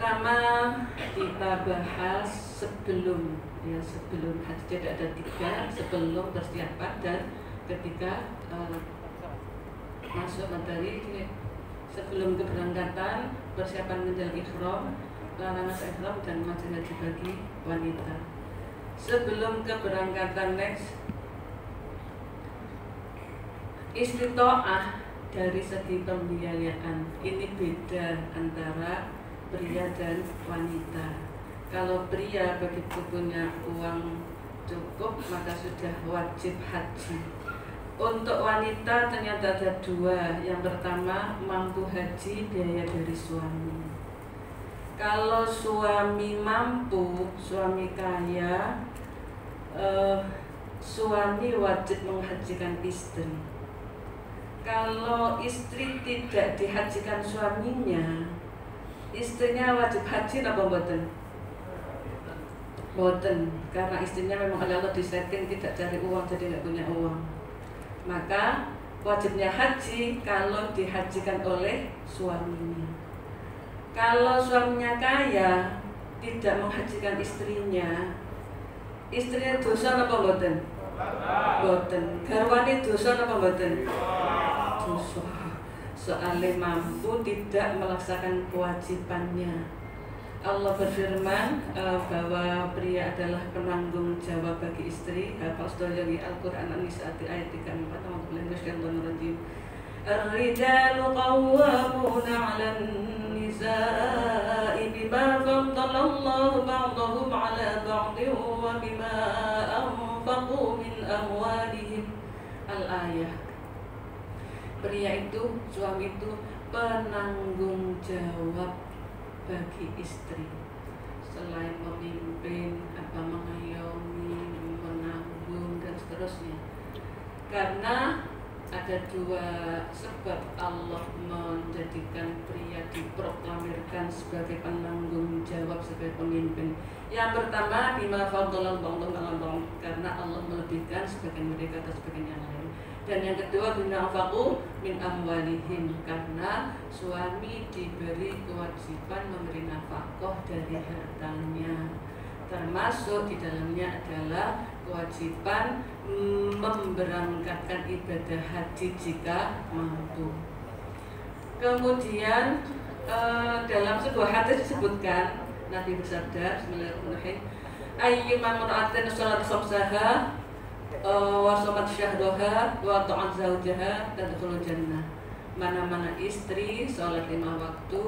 pertama kita bahas sebelum haji. Jadi ada 3, sebelum persiapan dan ketika masuk materi ini, sebelum keberangkatan, persiapan menjelang ihram, larangan ihram dan wajib haji bagi wanita. Sebelum keberangkatan next, istitoah dari segi pembiayaan ini beda antara pria dan wanita. Kalau pria begitu punya uang cukup maka sudah wajib haji. Untuk wanita ternyata ada 2. Yang pertama, mampu haji biaya dari suami. Kalau suami mampu, suami kaya, suami wajib menghajikan istri. Kalau istri tidak dihajikan suaminya, istrinya wajib haji apa mboten? Mboten, karena istrinya memang oleh Allah disetting tidak cari uang, jadi nggak punya uang. Maka wajibnya haji kalau dihajikan oleh suaminya. Kalau suaminya kaya tidak menghajikan istrinya, istrinya dosa apa mboten? Mboten. Garwane dosa apa mboten? Dosa. Soalnya mampu tidak melaksanakan kewajibannya. Allah berfirman bahwa pria adalah penanggung jawab bagi istri. Hafal sedaya Al-Qur'an An-Nisa ayat 34. Alhamdulillah. Ar-rijalu qawwamuna 'alan nisa'i bima faddalallahu ba'dahum 'ala ba'din wa bima anfaqu min amwalihim. Al-ayah. Pria itu, suami itu penanggung jawab bagi istri, selain memimpin, mengayomi, menanggung dan seterusnya. Karena ada 2 sebab Allah menjadikan pria diproklamirkan sebagai penanggung jawab, sebagai pemimpin. Yang pertama, bima faddalallahu ba'dahum, karena Allah melebihkan sebagian mereka atas sebagian yang lain. Dan yang kedua, bina anfaqu min amwalihim, karena suami diberi kewajiban memberi nafkah dari hartanya. Termasuk di dalamnya adalah kewajiban memberangkatkan ibadah haji jika mampu. Kemudian dalam sebuah hadis disebutkan Nabi bersabda, Bismillahirrahmanirrahim, ayyuma mar'atin shalat khamsaha wa shamat syahdaha wa ta'at zaujaha tadkhulul jannah. Mana-mana istri sholat 5 waktu,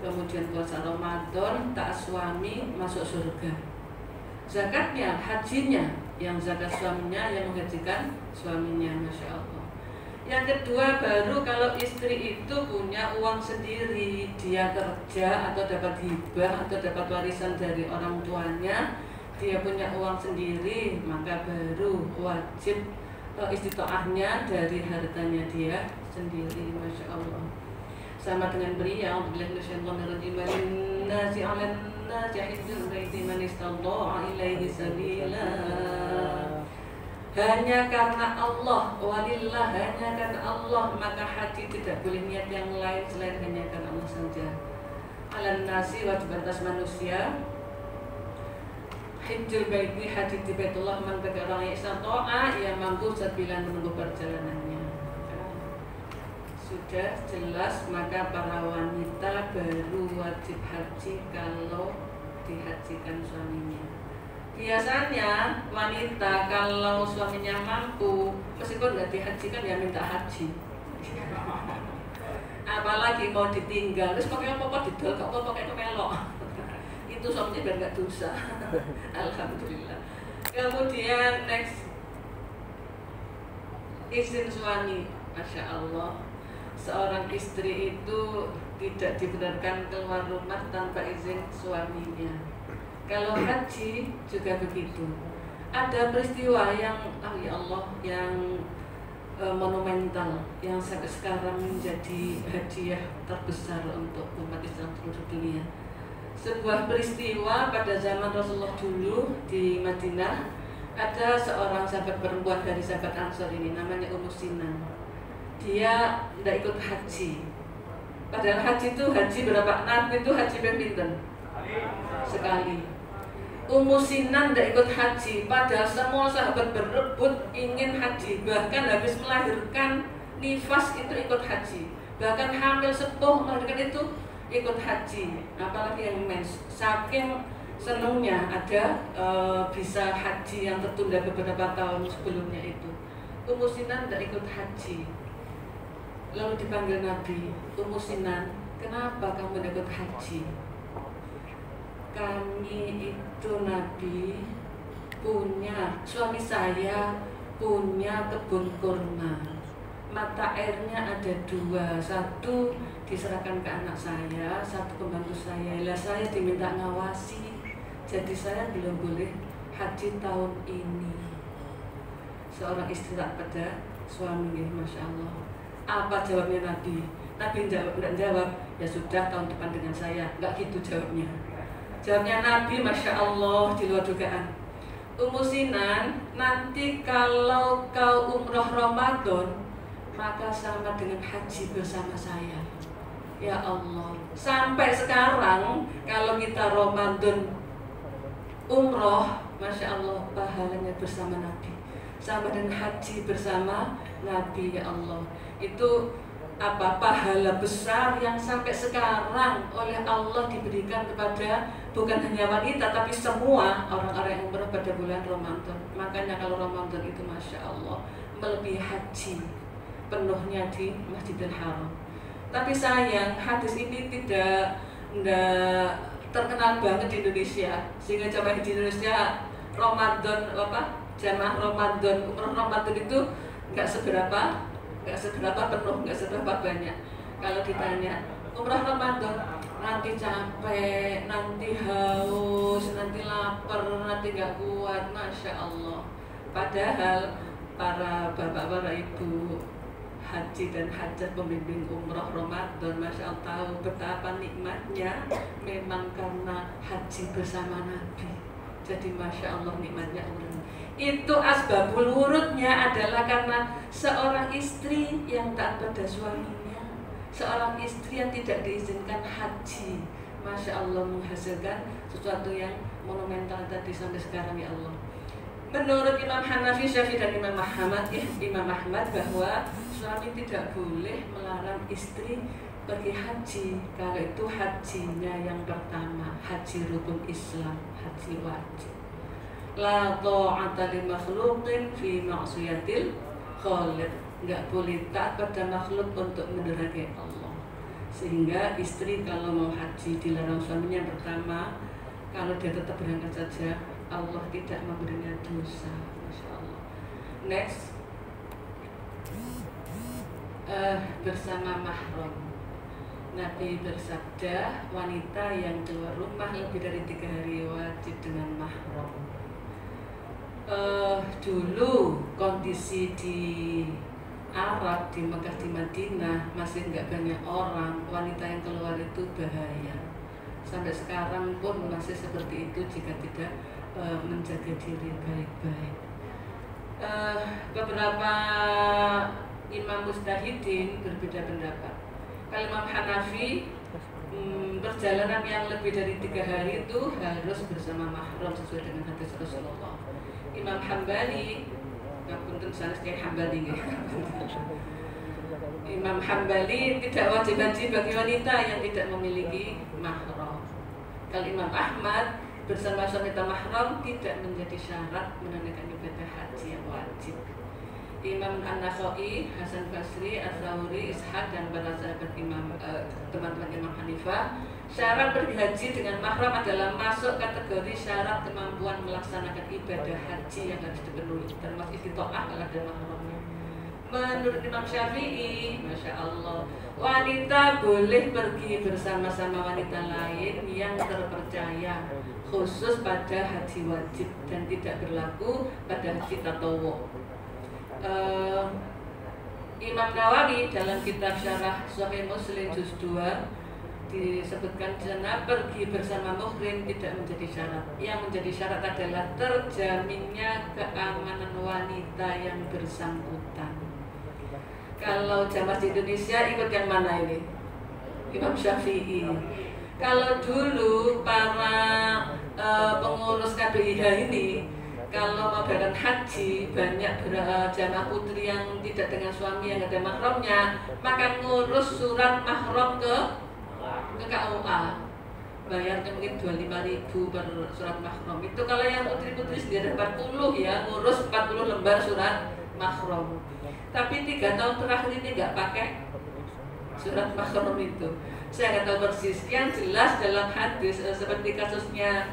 kemudian puasa Ramadan, taat suami, masuk surga. Zakatnya, hajinya, yang zakat suaminya, yang menghajikan suaminya, Masya Allah. Yang kedua, baru kalau istri itu punya uang sendiri, dia kerja atau dapat hibah atau dapat warisan dari orang tuanya, dia punya uang sendiri, maka baru wajib istitoahnya dari hartanya dia sendiri, Masya Allah. Sama dengan pria, hanya karena Allah, walillah, hanya karena Allah, maka haji tidak boleh niat yang lain selain hanya karena Allah saja. Alan nasi, wajib atas manusia, hijjul baiti, haji di Baitullah, man bagi orang yang istata'a, yang mampu sebilan menunggu perjalanannya. Sudah jelas, maka para wanita baru wajib haji kalau dihajikan suaminya. Biasanya wanita kalau suaminya mampu, meskipun nggak dihajikan ya minta haji. Apalagi mau ditinggal, terus pakai apa-apa didol, kok pakai melok. Itu suaminya biar nggak dosa. Alhamdulillah. Kemudian next, izin suami. Masya Allah, seorang istri itu tidak dibenarkan keluar rumah tanpa izin suaminya. Kalau haji juga begitu. Ada peristiwa yang ya Allah, yang monumental, yang sampai sekarang menjadi hadiah terbesar untuk umat Islam seluruh dunia. Sebuah peristiwa pada zaman Rasulullah dulu di Madinah, ada seorang sahabat perempuan dari sahabat Ansor ini, namanya Ummu Sinan. Dia tidak ikut haji. Padahal haji itu haji berapa? Nabi itu haji pinten? Sekali. Ummu Sinan tidak ikut haji, padahal semua sahabat berebut ingin haji. Bahkan habis melahirkan nifas itu ikut haji. Bahkan hamil sepuh melahirkan itu ikut haji. Apalagi yang mens. Saking senangnya ada bisa haji yang tertunda beberapa tahun sebelumnya itu. Ummu Sinan tidak ikut haji. Lalu dipanggil Nabi, Ummu Sinan, kenapa kamu tidak ikut haji? Kami itu Nabi punya, suami saya punya kebun kurma. Mata airnya ada 2, 1 diserahkan ke anak saya, 1 pembantu saya. Lah saya diminta ngawasi, jadi saya belum boleh haji tahun ini. Seorang istri tak pada suami, Masya Allah. Apa jawabnya Nabi? Nabi tidak jawab, ya sudah tahun depan dengan saya. Enggak gitu jawabnya. Jawabnya Nabi, Masya Allah, di luar dugaan. Ummu Sinan, nanti kalau kau umroh Ramadan, maka sama dengan haji bersama saya. Ya Allah, sampai sekarang kalau kita Ramadan umroh, Masya Allah, pahalanya bersama Nabi, sama dengan haji bersama Nabi. Ya Allah, itu apa pahala besar yang sampai sekarang oleh Allah diberikan kepada bukan hanya wanita tapi semua orang-orang yang umrah pada bulan Ramadan. Makanya kalau Ramadan itu Masya Allah melebihi haji penuhnya di Masjidil Haram. Tapi sayang hadis ini tidak terkenal banget di Indonesia, sehingga jamaah di Indonesia Ramadan jamaah Ramadan umrah Ramadan itu nggak seberapa penuh, nggak seberapa banyak. Kalau ditanya umrah Ramadan, nanti capek, nanti haus, nanti lapar, nanti nggak kuat, Masya Allah. Padahal para bapak, para ibu haji dan hajat pembimbing umrah Ramadan, Masya Allah, tahu betapa nikmatnya memang karena haji bersama Nabi. Jadi Masya Allah nikmatnya umrah. Itu asbabul wurudnya adalah karena seorang istri yang taat pada suaminya, seorang istri yang tidak diizinkan haji, Masya Allah menghasilkan sesuatu yang monumental tadi sampai sekarang. Ya Allah, menurut Imam Hanafi, Syafi'i dan Imam Ahmad bahwa suami tidak boleh melarang istri pergi haji kalau itu hajinya yang pertama, haji rukun Islam, haji wajib. La ta'ata li makhluqin fi ma'siyatil khaliq. Enggak boleh taat pada makhluk untuk mendurhakai Allah. Sehingga istri kalau mau haji dilarang suaminya pertama, kalau dia tetap berangkat saja Allah tidak memberinya dosa. Masya Allah. Next, bersama mahram. Nabi bersabda, wanita yang keluar rumah lebih dari 3 hari wajib dengan mahram. Dulu kondisi di Arab, di Mekah, di Madinah masih nggak banyak orang, wanita yang keluar itu bahaya. Sampai sekarang pun masih seperti itu jika tidak menjaga diri baik-baik. Beberapa imam mujtahidin berbeda pendapat. Kalau Imam Hanafi, perjalanan yang lebih dari 3 hari itu harus bersama mahram sesuai dengan hadis Rasulullah. Imam Hambali, ngapunten sanes kayak Hambali ya. Imam Hambali tidak wajib haji bagi wanita yang tidak memiliki mahram. Kalau Imam Ahmad bersama suami mahram tidak menjadi syarat menunaikan ibadah haji yang wajib. Imam An-Nakhai, Hasan Basri, Ats-Tsauri, Ishaq dan para sahabat teman-teman Imam Hanifah, syarat berhaji dengan mahram adalah masuk kategori syarat kemampuan melaksanakan ibadah haji yang harus dipenuhi, termasuk istitoah kalau ada mahramnya. Menurut Imam Syafi'i, Masya Allah, wanita boleh pergi bersama-sama wanita lain yang terpercaya, khusus pada haji wajib dan tidak berlaku pada haji tatawwu. Imam Nawawi dalam kitab Syarah Sahih Muslim juz 2 disebutkan jana pergi bersama muhrim tidak menjadi syarat. Yang menjadi syarat adalah terjaminnya keamanan wanita yang bersangkutan. Kalau jamaah di Indonesia ikut yang mana ini? Imam Syafi'i. Kalau dulu para pengurus KBIH ini kalau mau berangkat haji, banyak jamaah putri yang tidak dengan suami, yang ada mahramnya, maka ngurus surat mahram ke KUA. Bayarnya mungkin 25.000 per surat mahram. Itu kalau yang putri-putri sendiri 40 ya, ngurus 40 lembar surat mahram. Tapi 3 tahun terakhir ini nggak pakai surat mahram itu. Saya nggak tahu persis. Yang jelas dalam hadis seperti kasusnya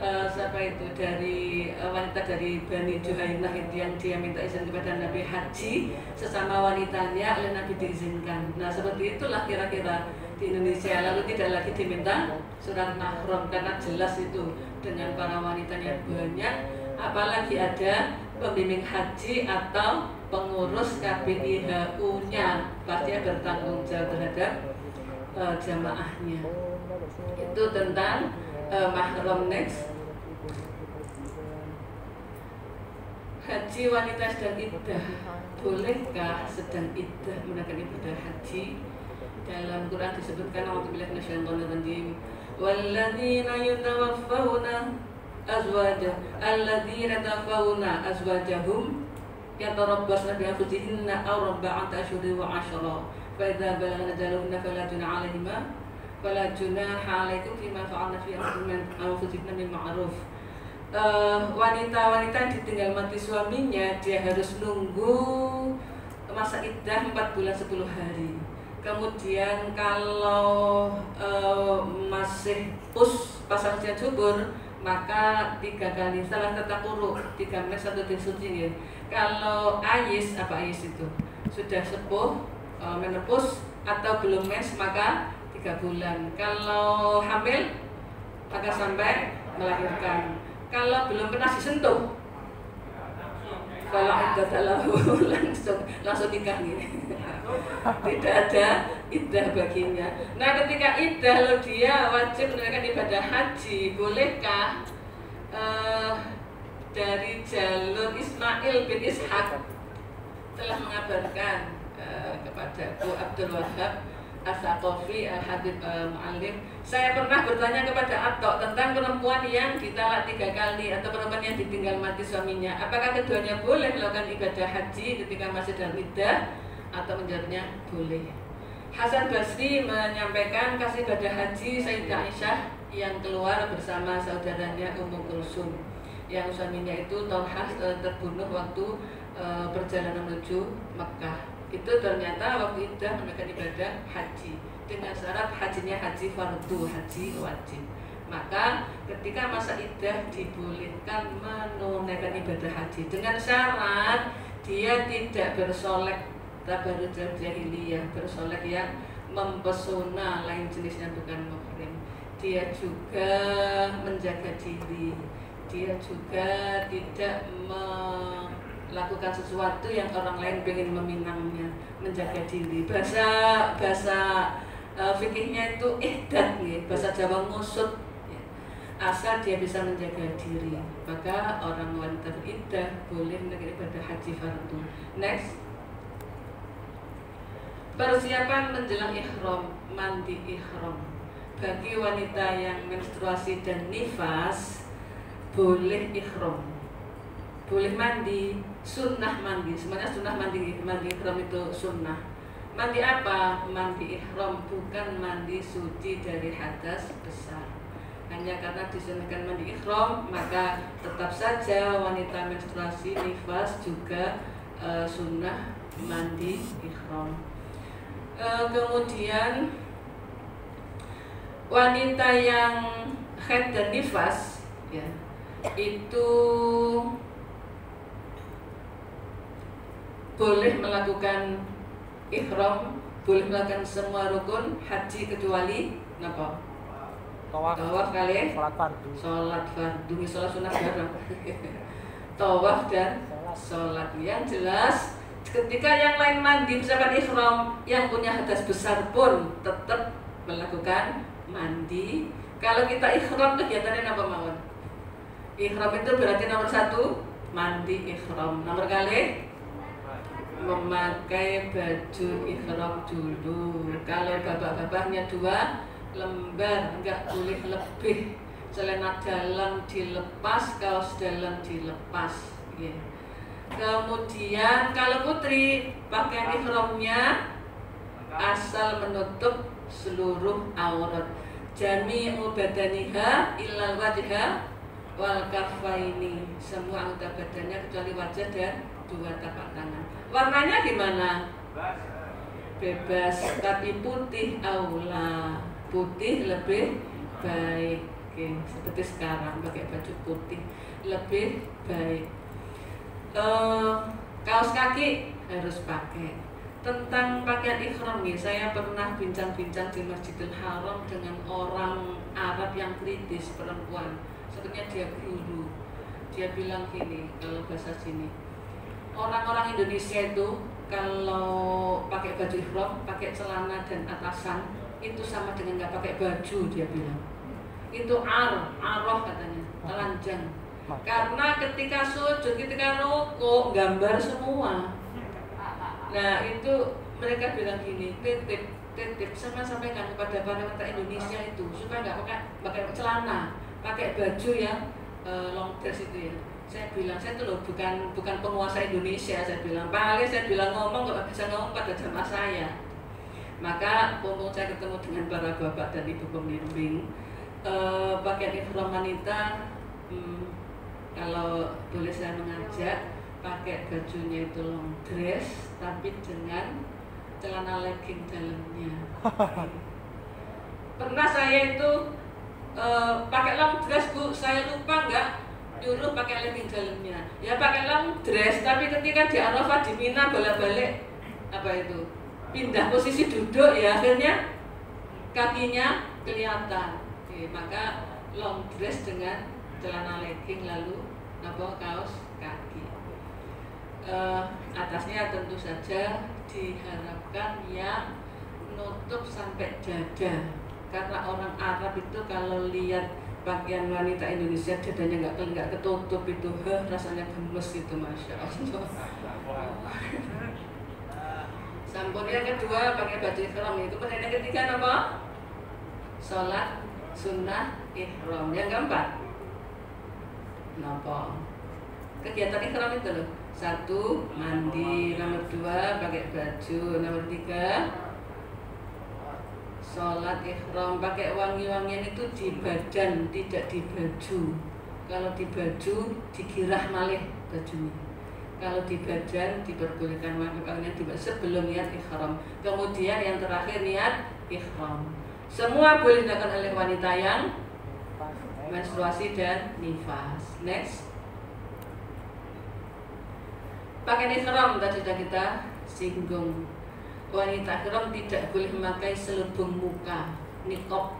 siapa itu dari wanita dari Bani Juhainah itu yang dia minta izin kepada Nabi haji sesama wanitanya oleh Nabi diizinkan. Nah seperti itulah kira-kira di Indonesia, lalu tidak lagi diminta surat mahram karena jelas itu dengan para wanitanya banyak, apalagi ada pembimbing haji atau pengurus KBIHU-nya pasti bertanggung jawab terhadap jamaahnya. Itu tentang mahram. Next, haji wanita sedang iddah, bolehkah sedang iddah melakukan ibadah haji? Dalam Quran disebutkan a'udzubillahi minasyaitonir rajim walladzina yatawaffawna azwajahum yatarabbasna bi anfusihinna aw arba'ata ashhurin wa 'ashra fa idza balagna ajalahunna fala junaha 'alaikum fima fa'alna fi anfusihinna min ma'ruf. Wanita-wanita yang ditinggal mati suaminya, dia harus nunggu masa iddah 4 bulan 10 hari. Kemudian kalau masih pasang subur, maka 3 kali salah tata kuruk 3 mes 1 दिन suci ya. Kalau ayis, apa ayis itu sudah sepuh, menopause atau belum mes, maka 3 bulan. Kalau hamil maka sampai melahirkan. Kalau belum pernah disentuh, kalau iddah langsung nikah nih. Tidak ada iddah baginya. Nah ketika iddah lalu dia wajib menunaikan ibadah haji, bolehkah? Dari jalur Ismail bin Ishaq telah mengabarkan kepada Abu Abdul Wahab As-Saqafi Al-Habib Mu'allim, saya pernah bertanya kepada Atok tentang perempuan yang ditalak 3 kali atau perempuan yang ditinggal mati suaminya, apakah keduanya boleh melakukan ibadah haji ketika masih dalam iddah? Atau menjawabnya boleh. Hasan Basri menyampaikan kasih ibadah haji Sayyidah Aisyah yang keluar bersama saudaranya Ummu Kulsum yang suaminya itu Tolhah terbunuh waktu perjalanan menuju Mekah. Itu ternyata waktu itu menunaikan ibadah haji dengan syarat hajinya haji fardu, haji wajib. Maka ketika masa iddah dibolehkan menunaikan ibadah haji dengan syarat dia tidak bersolek tabarruj jahiliyah, bersolek yang mempesona lain jenisnya bukan muhrim. Dia juga menjaga diri, dia juga tidak melakukan sesuatu yang orang lain ingin meminangnya, menjaga diri. Bahasa fikihnya itu ihdat, bahasa Jawa ngusut. Asal dia bisa menjaga diri, maka orang wanita beriddah boleh menunaikan ibadah haji fardu. Next, persiapan menjelang ihram, mandi ihram. Bagi wanita yang menstruasi dan nifas boleh ihram, boleh mandi, sunnah mandi. Sebenarnya sunnah mandi ihram itu sunnah. Mandi apa? Mandi ihram, bukan mandi suci dari hadas besar. Hanya karena disunahkan mandi ihram, maka tetap saja wanita menstruasi nifas juga sunnah mandi ihram. Kemudian wanita yang haid dan nifas ya, itu boleh melakukan ihram, boleh melakukan semua rukun haji kecuali apa? Tawaf kali, sholat fardu, sholat sunnah bareng. Tawaf dan sholat. Yang jelas ketika yang lain mandi bersama ihram, yang punya hadas besar pun tetap melakukan mandi. Kalau kita ihram kegiatannya apa mawon? Ihram itu berarti nomor 1 mandi ihram, nomor kali memakai baju ihram dulu. Kalau bapak-bapaknya 2 lembar, enggak boleh lebih. Celana dalam dilepas, kaos dalam dilepas. Ya. Kemudian kalau putri pakaian ihramnya asal menutup seluruh aurat. Jami'u badaniha illal wajha wal kaffaini. Semua anggota badannya kecuali wajah dan 2 tapak tangan. Warnanya gimana? Bebas, tapi putih aula. Putih lebih baik. Oke, seperti sekarang pakai baju putih lebih baik. Kaos kaki harus pakai. Tentang pakaian ihram nih, saya pernah bincang-bincang di Masjidil Haram dengan orang Arab yang kritis, perempuan. Sebenarnya dia guru. Dia bilang gini, kalau bahasa sini, orang-orang Indonesia itu kalau pakai baju ihram, pakai celana dan atasan, itu sama dengan nggak pakai baju, dia bilang. Itu arah katanya, telanjang. Karena ketika sujud, ketika rukuk, gambar semua. Nah itu mereka bilang gini, titip sama sampaikan kepada para wanita Indonesia itu supaya nggak pakai celana, pakai baju yang long dress itu ya. Saya bilang, saya tuh loh bukan penguasa Indonesia, saya bilang paling saya bilang ngomong nggak bisa ngomong pada jamaah saya. Maka mumpung saya ketemu dengan para bapak dan ibu pembimbing, pakaian ihram wanita, kalau boleh saya mengajak, pakai bajunya itu long dress tapi dengan celana legging dalamnya. Pernah saya itu pakai long dress Bu, saya lupa nggak nyuruh pakai legging dalamnya. Ya pakai long dress tapi ketika di Arafah di Mina bolak-balik apa itu pindah posisi duduk ya, akhirnya kakinya kelihatan. Oke, maka long dress dengan celana legging lalu kaos kaki. Atasnya tentu saja diharapkan yang nutup sampai dada, karena orang Arab itu kalau lihat pakaian wanita Indonesia dadanya nggak ketutup itu, rasanya gemes itu, masya Allah. Sampun yang kedua pakai baju ihram itu. Kemudian yang ketiga apa? Sholat sunnah ihram. Yang keempat napa? Kegiatan ihram itu loh. 1, mandi. Nomor 2, pakai baju. Nomor 3, sholat ihram. Pakai wangi-wangian itu di badan, tidak di baju. Kalau di baju dikirah malih bajunya. Kalau di badan diperbolehkan wangi-wangian sebelum niat ihram. Kemudian yang terakhir niat ihram. Semua boleh dilakukan oleh wanita yang menstruasi dan nifas. Next. Pakaian ihram tadi sudah kita singgung. Wanita ihram tidak boleh memakai selubung muka, niqab,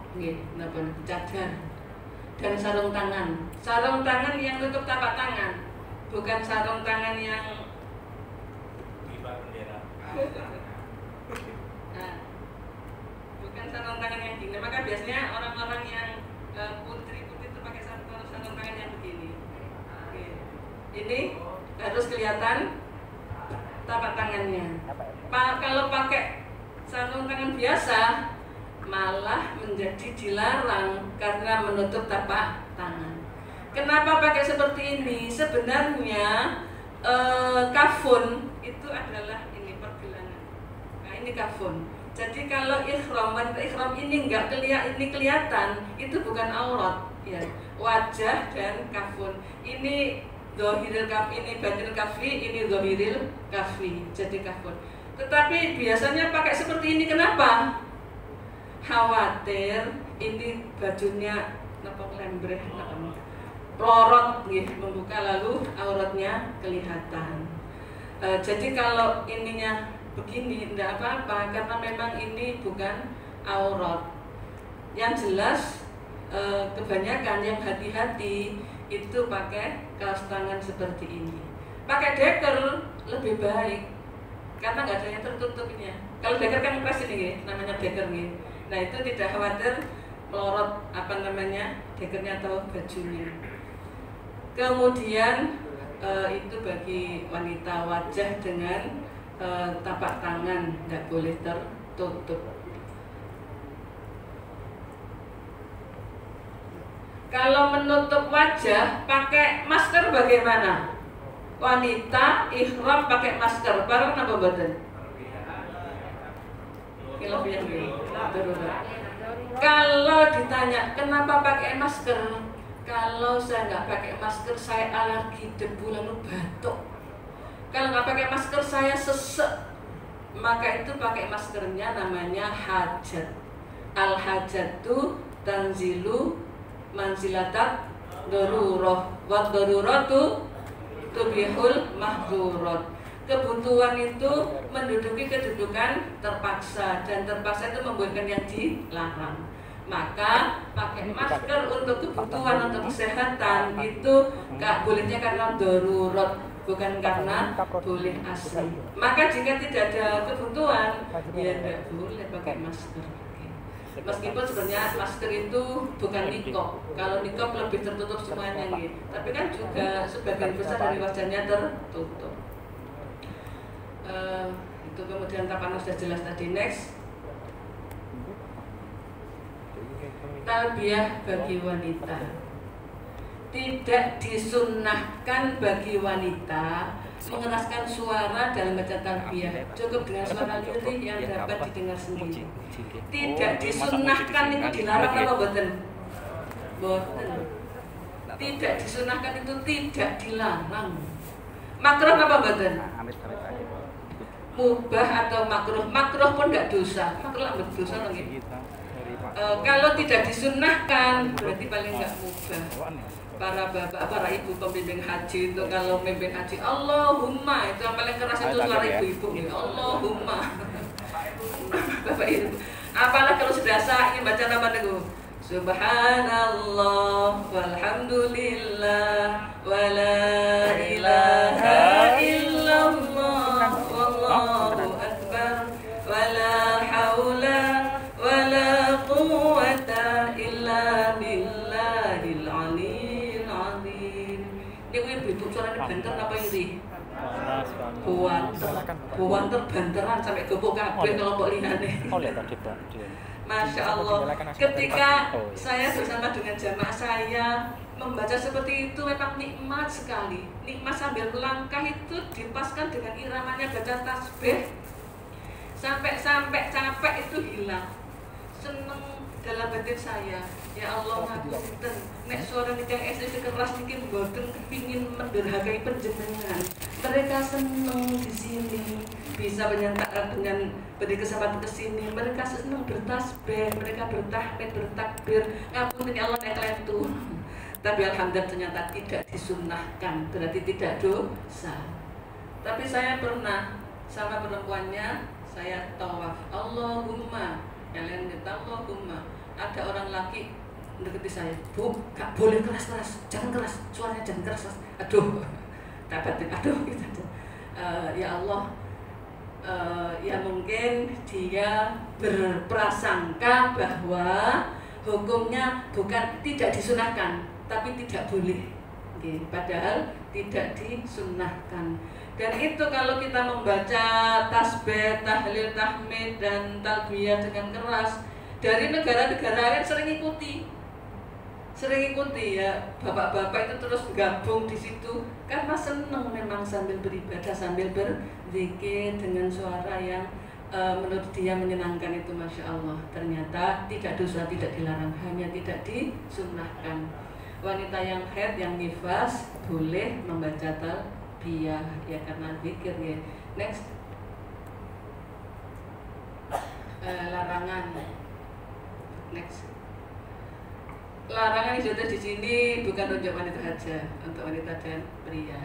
cadar, dan sarung tangan. Sarung tangan yang tutup tapak tangan, bukan sarung tangan yang bukan sarung tangan yang gini. Maka biasanya orang-orang yang putri-putri itu pakai sarung tangan yang begini. Ini harus kelihatan tapak tangannya. Kalau pakai sarung tangan biasa malah menjadi dilarang karena menutup tapak tangan. Kenapa pakai seperti ini? Sebenarnya kafun itu adalah ini pergelangan. Nah ini kafun. Jadi kalau ihram, wanita ihram ini enggak kelihatan, itu bukan aurat, ya. Wajah dan kafun. Ini zahiril kafi, ini batinil kafi, ini zahiril kafi, jadi kafun. Tetapi biasanya pakai seperti ini, kenapa? Khawatir ini bajunya lembreh, pelorot, membuka lalu auratnya kelihatan. Jadi kalau ininya begini tidak apa-apa karena memang ini bukan aurat. Yang jelas kebanyakan yang hati-hati itu pakai kaos tangan seperti ini. Pakai deker lebih baik karena nggak ada yang tertutupnya. Kalau deker kan pas ini, namanya deker nih. Nah itu tidak khawatir melorot dekernya atau bajunya. Kemudian itu bagi wanita wajah dengan tapak tangan nggak boleh tertutup. Kalau menutup wajah pakai masker bagaimana? Wanita ihram pakai masker, bareng apa badan? Kalau ditanya kenapa pakai masker, kalau saya nggak pakai masker saya alergi debu lalu batuk. Kalau nggak pakai masker saya sesek. Maka itu pakai maskernya namanya hajat. Al hajatu tanzilu manzilatat darurah wa daruratu tubihul mahzurat. Kebutuhan itu menduduki kedudukan terpaksa, dan terpaksa itu membuatkan yang dilarang. Maka pakai masker untuk kebutuhan, untuk kesehatan itu gak bolehnya karena darurat, bukan karena boleh asli. Maka jika tidak ada kebutuhan, ya tidak boleh pakai masker. Meskipun sebenarnya masker itu bukan niqab. Kalau niqab lebih tertutup semuanya gitu. Tapi kan juga sebagian besar dari wajahnya tertutup. Itu kemudian tapanan sudah jelas tadi. Next, talbiyah bagi wanita. Tidak disunnahkan bagi wanita mengeraskan suara dalam baca talbiyah. Cukup dengan suara lirih yang dapat didengar sendiri. Tidak disunnahkan itu dilarang apa boten? Boten. Tidak disunnahkan itu tidak dilarang. Makruh apa boten? Mubah atau makruh? Makruh pun tidak dosa. Makruh tidak dosa lagi. Kalau tidak disunnahkan berarti paling nggak mubah. Para bapak, para ibu pembimbing haji itu kalau memimpin haji Allahumma, itu yang paling keras itu suara ibu-ibu ya. Allahumma. Bapak ibu, apalah kalau sudah sah ingin baca nama itu Subhanallah walhamdulillah wala ilaha illallah wallahu akbar wala haula wala quwwata illa billahil aliyyil azim. Ini ibu-ibu suaranya banter apa ini? Buanter banteran sampai gebuk kabeh kelompok liyane. Masya Allah. Ketika saya bersama dengan jamaah saya membaca seperti itu memang nikmat sekali. Nikmat sambil melangkah itu dipaskan dengan iramanya baca tasbih sampai capek itu hilang. Seneng dalam batin saya. Ya Allah ngapunten, nek suara nikah SD keras mungkin boten kepingin menderhakai penjenengan. Mereka seneng di sini, bisa menyatakan dengan beri kesempatan ke sini. Mereka seneng bertasbih, mereka bertahmid, bertakbir. Ngapunten ya Allah nek lentur. Tapi alhamdulillah ternyata tidak disunnahkan, berarti tidak dosa. Tapi saya pernah sama perempuannya, saya tawaf Allahumma, yang lain kita Allahumma. Ada orang laki mendekati saya, Bu, gak boleh keras-keras, jangan keras, suaranya jangan keras. Aduh, dapatin, aduh, gitu. Ya Allah, ya mungkin dia berprasangka bahwa hukumnya bukan tidak disunahkan, tapi tidak boleh. Padahal tidak disunahkan. Dan itu kalau kita membaca tasbih, tahlil, tahmid, dan talbiyah dengan keras, dari negara-negara lain sering ikuti ya, bapak-bapak itu terus gabung di situ karena senang memang sambil beribadah, sambil berzikir dengan suara yang menurut dia menyenangkan itu. Masya Allah, ternyata tidak dosa, tidak dilarang, hanya tidak disunnahkan. Wanita yang haid, yang nifas boleh membaca talbiyah ya karena zikir ya. Next, larangan. Next, larangan yang di sini bukan untuk wanita saja, untuk wanita dan pria.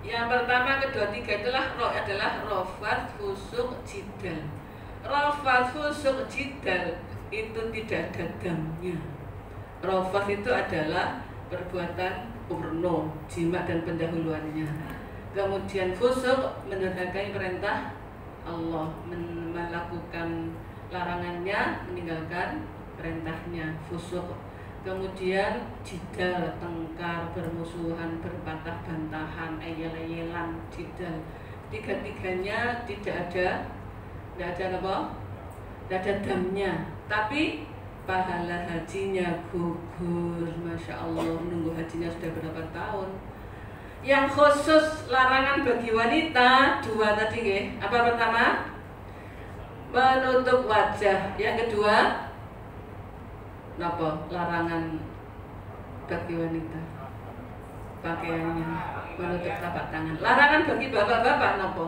Yang pertama, kedua, tiga itulah adalah rafat, fusuk, jidal. Rafat, fusuk, jidal itu tidak ada damnya. Rafat itu adalah perbuatan porno, jima dan pendahuluannya. Kemudian fusuk mendurhakai perintah Allah, melakukan larangannya, meninggalkan perintahnya, fusuk. Kemudian jidal, tengkar, bermusuhan, berpatah bantahan, ayel-ayelan, jidal. tiga-tiganya tidak ada apa? Tidak ada damnya, tapi pahala hajinya gugur, masya Allah, nunggu hajinya sudah berapa tahun. Yang khusus larangan bagi wanita dua tadi nggih. Apa pertama? Menutup wajah. Yang kedua, apa? Larangan bagi wanita pakaiannya menutup telapak tangan. Larangan bagi bapak-bapak napa?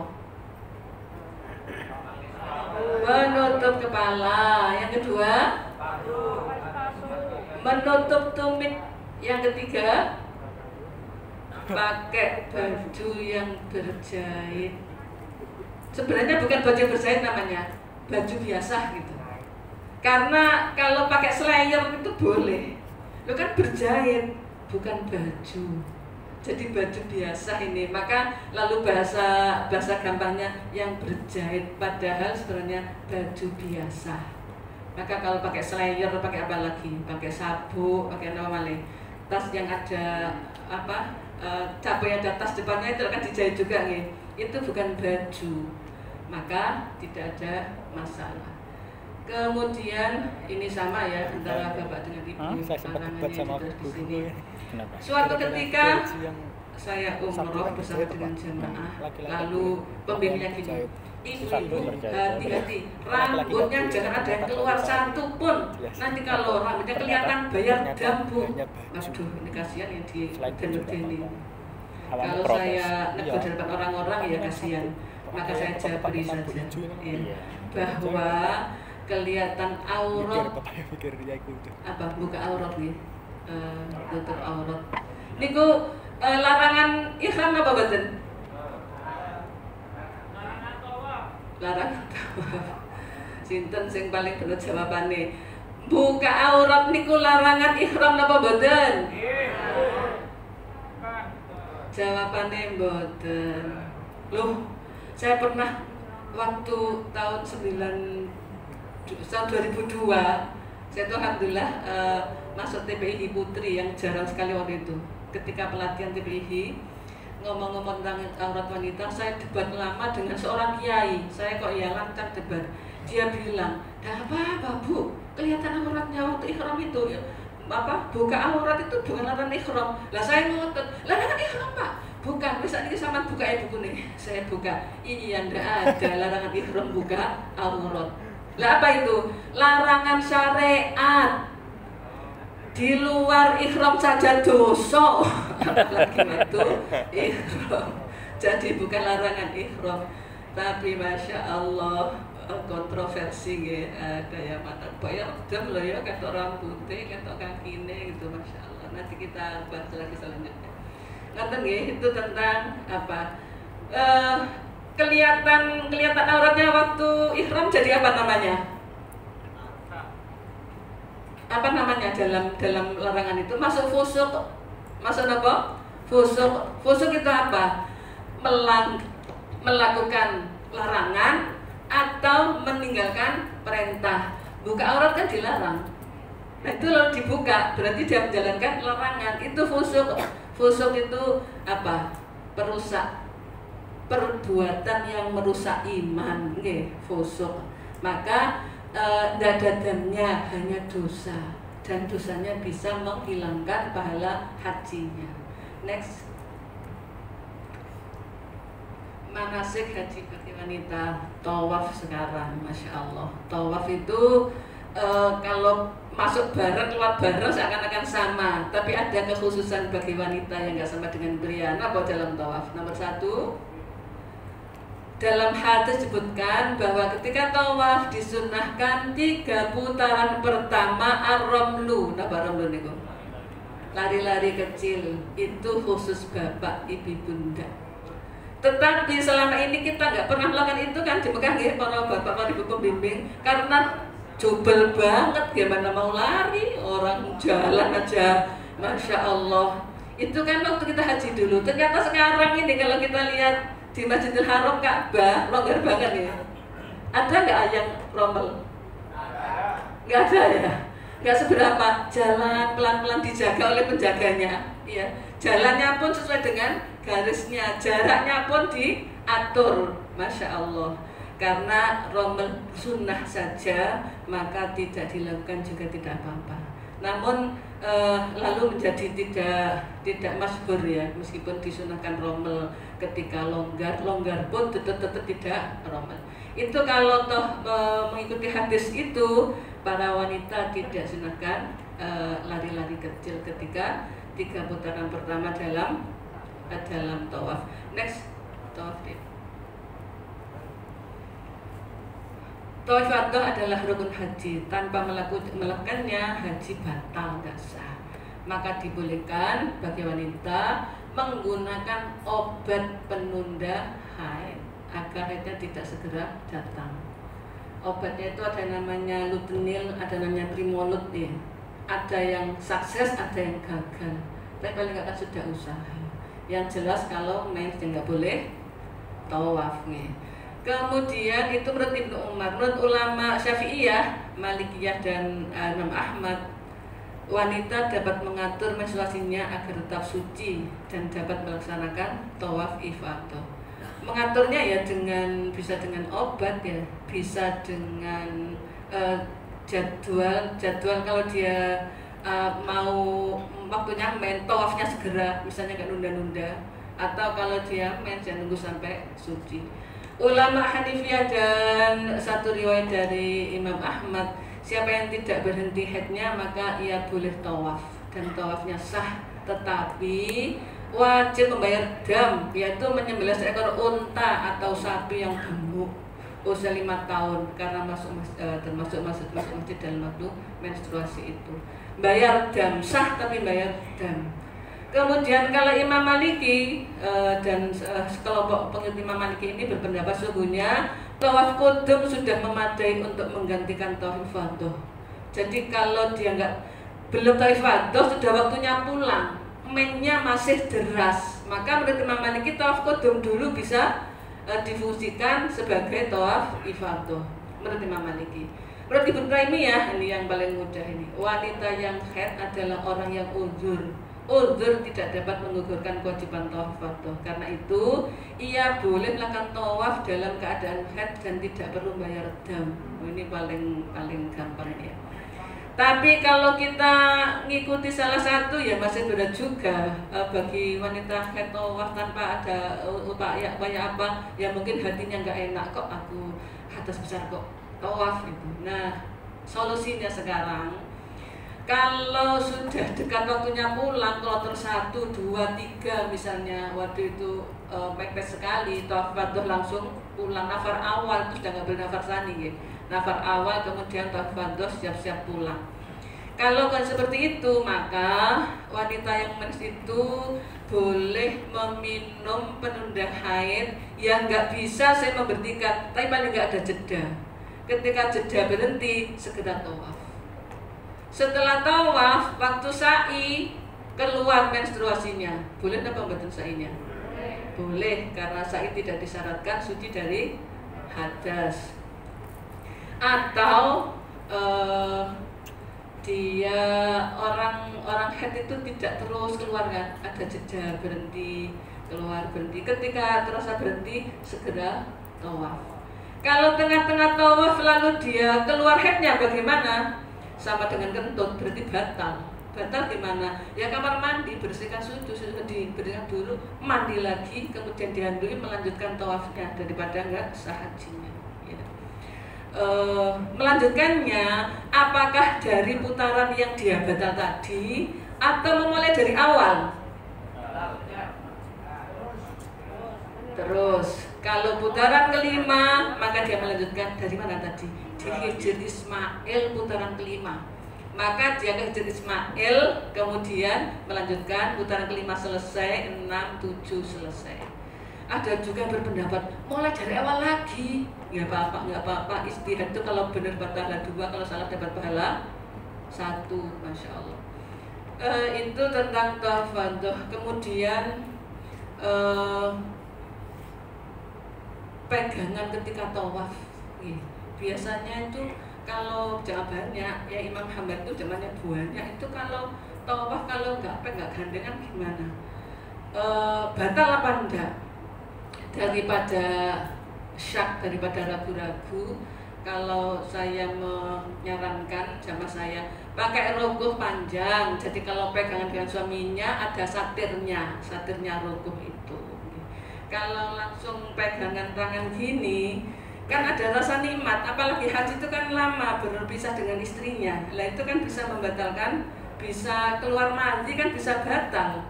Menutup kepala. Yang kedua, menutup tumit. Yang ketiga, pakai baju yang berjahit. Sebenarnya bukan baju berjahit namanya, baju biasa gitu. Karena kalau pakai slayer itu boleh. Lo kan berjahit, bukan baju. Jadi baju biasa ini. Maka lalu bahasa gampangnya yang berjahit, padahal sebenarnya baju biasa. Maka kalau pakai slayer, pakai apa lagi? Pakai sabuk, pakai apa lagi? Tas yang ada apa? Cabai yang ada tas depannya itu akan dijahit juga nih. Itu bukan baju. Maka tidak ada masalah. Kemudian ini sama ya antara bapak dengan ibu. Larangannya juga di sini. Suatu ketika saya umroh bersama dengan jemaah, lalu pembimbingnya gini, ibu-ibu hati-hati, rambutnya jangan ada yang keluar satu pun. Nanti kalau rambutnya kelihatan bayar dambu. Aduh, ini kasihan yang di ini. Kalau saya negur di depan orang-orang ya kasihan. Maka saya jabri saja ya, bahwa kelihatan aurat apa buka aurat nih, tutup aurat niku larangan ihram apa badan? Larangan tawaf. Sinten sing paling bener jawabane? Buka aurat niku larangan ihram apa badan? Jawabannya mboten. Loh, saya pernah waktu tahun 2002, saya tuh alhamdulillah masuk TPIH Putri yang jarang sekali waktu itu. Ketika pelatihan TPIH ngomong-ngomong tentang aurat wanita, saya debat lama dengan seorang kiai. Saya kok ya lancar debat. Dia bilang, "Dah apa Bu? Kelihatan auratnya waktu ihram itu." Apa? Buka aurat itu bukan larangan ihram. Lah saya ngotot, larangan ihram Pak? Bukan, bisa ini sama buka ya buku nih. Saya buka, iya ndak ada larangan ihram buka aurat. Lah apa itu? Larangan syariat. Di luar ihram saja dosa. Apalagi itu ihram. Jadi bukan larangan ihram, tapi masya Allah kontroversi ya, ada yang mata bayar jam loh ya, kata rambutnya, kata kakine gitu, masya Allah. Nanti kita bahas lagi selanjutnya. Ngerti nggih, itu tentang apa? Kelihatan auratnya waktu ihram jadi apa namanya? Apa namanya dalam larangan itu? Masuk fusuk. Masuk apa? Fusuk. Fusuk itu apa? Melakukan larangan atau meninggalkan perintah. Buka aurat kan dilarang. Nah itu kalau dibuka berarti dia menjalankan larangan. Itu fusuk. Fusuk itu apa? Perusak, perbuatan yang merusak iman, nggih, fusuk. Maka dadadamnya hanya dosa, dan dosanya bisa menghilangkan pahala hajinya. Next, manasik haji bagi wanita, tawaf sekarang, masya Allah. Tawaf itu kalau masuk bareng keluar bareng seakan-akan sama, tapi ada kekhususan bagi wanita yang nggak sama dengan pria. Apa dalam tawaf? Nomor satu, dalam hadis disebutkan bahwa ketika tawaf disunahkan 3 putaran pertama ar-ramlu. Napa ramlu niku? Lari-lari kecil, itu khusus bapak ibu bunda. Tetapi selama ini kita nggak pernah melakukan itu kan di Mekah ya, para bapak para ibu pembimbing, karena jubel banget, gimana mau lari, orang jalan aja, masya Allah. Itu kan waktu kita haji dulu. Ternyata sekarang ini kalau kita lihat di Masjidil Haram Ka'bah, longgar banget ya. Ada nggak yang rombel? Nggak ada ya. Nggak seberapa. Jalan pelan-pelan dijaga oleh penjaganya. Ya, jalannya pun sesuai dengan garisnya, jaraknya pun atur, Masya Allah. Karena rommel sunnah saja maka tidak dilakukan juga tidak apa-apa. Namun lalu menjadi tidak masyhur ya, meskipun disunahkan rommel ketika longgar pun tetap tidak rommel. Itu kalau toh mengikuti hadis itu, para wanita tidak sunahkan lari-lari kecil ketika 3 putaran pertama dalam tawaf. Next, tawaf deh. Tawaf ifadah adalah rukun haji. Tanpa melakukannya haji batal, nggak sah. Maka dibolehkan bagi wanita menggunakan obat penunda haid agar haidnya tidak segera datang. Obatnya itu ada namanya lutenil, ada namanya Primolut ya. Ada yang sukses, ada yang gagal. Tapi paling nggak kan sudah usaha. Yang jelas kalau mens nggak boleh tawaf nih. Kemudian itu menurut Ibnu Umar, menurut ulama Syafi'iyah, Malikiyah dan Imam Ahmad, wanita dapat mengatur menstruasinya agar tetap suci dan dapat melaksanakan tawaf ifadah. Mengaturnya ya bisa dengan obat ya, bisa dengan jadwal kalau dia mau waktunya men, tawafnya segera, misalnya nggak nunda-nunda, atau kalau dia men jangan nunggu sampai suci. Ulama Hanifiyah dan satu riwayat dari Imam Ahmad, siapa yang tidak berhenti haidnya maka ia boleh tawaf dan tawafnya sah, tetapi wajib membayar dam, yaitu menyembelih seekor unta atau sapi yang gemuk usia 5 tahun karena termasuk masuk masjid dalam waktu menstruasi itu. Bayar dam, sah tapi bayar dam. Kemudian kalau Imam Maliki dan sekelompok pengikut Imam Maliki ini berpendapat sesungguhnya tawaf qudum sudah memadai untuk menggantikan tawaf ifadah. Jadi kalau dia belum tawaf ifadah sudah waktunya pulang, mennya masih deras, maka menurut Imam Maliki tawaf qudum dulu bisa difungsikan sebagai tawaf ifadah. Menurut Imam Maliki. Menurut Ibnu Taimiyah, ini yang paling mudah ini, wanita yang haid adalah orang yang uzur tidak dapat menggugurkan kewajiban tawaf ifadah. Karena itu ia boleh melakukan tawaf dalam keadaan haid dan tidak perlu bayar dam. Ini paling gampang ya. Tapi kalau kita ngikuti salah satu ya masih berat juga bagi wanita haid tawaf tanpa ada upaya apa ya, mungkin hatinya nggak enak, kok aku hadas besar kok tawaf itu. Nah, solusinya sekarang, kalau sudah dekat waktunya pulang, kloter 1, 2, 3 misalnya, waktu itu mepet sekali, tawaf ifadah langsung pulang, nafar awal itu sudah nggak boleh nafar sani ya. Nafar awal kemudian tawaf ifadah siap-siap pulang. Kalau kan seperti itu, maka wanita yang mens itu boleh meminum penunda haid yang nggak bisa saya memberhentikan, tapi paling nggak ada jeda. Ketika jeda berhenti, segera tawaf. Setelah tawaf, waktu sa'i keluar menstruasinya, boleh apa pembatas sa'inya? Boleh, karena sa'i tidak disyaratkan suci dari hadas. Atau dia orang haid itu tidak terus keluar kan, ada jeda berhenti, keluar berhenti. Ketika terasa berhenti, segera tawaf. Kalau tengah-tengah tawaf lalu dia keluar haidnya bagaimana? Sama dengan kentut, berarti batal. Batal gimana? Ya kamar mandi, bersihkan dibersihkan dulu, mandi lagi, kemudian dihandui melanjutkan tawafnya daripada nggak sah hajinya. Ya. Melanjutkannya, apakah dari putaran yang dia batal tadi atau memulai dari awal? Terus, kalau putaran kelima, maka dia melanjutkan dari mana tadi? Di Hijr Ismail putaran kelima. Maka dia ke Hijr Ismail, kemudian melanjutkan putaran kelima selesai, 6, 7 selesai. Ada juga berpendapat mulai dari awal lagi. Nggak apa-apa. Istihad itu kalau benar pahala 2, kalau salah dapat pahala 1, Masya Allah. Itu tentang tawaf ifadah. Kemudian pegangan ketika tawaf. Biasanya itu kalau jawabannya ya Imam Hamad itu zamannya buahnya itu kalau tawaf kalau nggak gandengan gimana? Batal apa enggak? daripada syak, daripada ragu-ragu, kalau saya menyarankan sama saya pakai rogoh panjang. Jadi kalau pegangan dengan suaminya ada satirnya rogoh itu. Kalau langsung pegangan tangan gini kan ada rasa nikmat, apalagi haji itu kan lama berpisah dengan istrinya. Lah itu kan bisa membatalkan, bisa keluar mandi, kan bisa batal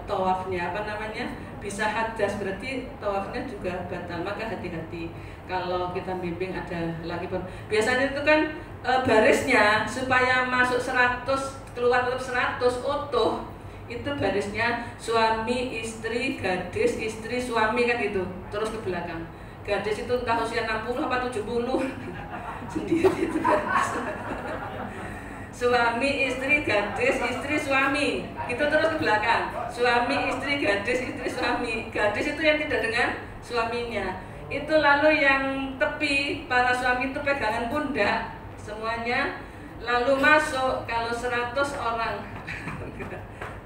tawafnya, bisa hadas, berarti tawafnya juga batal. Maka hati-hati kalau kita bimbing ada lagi pun. Biasanya itu kan barisnya supaya masuk 100 keluar tetap 100 utuh, itu barisnya suami istri gadis istri suami kan itu terus ke belakang. Gadis itu entah usia 60 apa 70 sendiri itu gadis. Suami istri gadis istri suami itu terus ke belakang. Suami istri gadis istri suami. Gadis itu yang tidak dengan suaminya. Itu lalu yang tepi para suami itu pegangan pundak semuanya. Lalu masuk kalau 100 orang.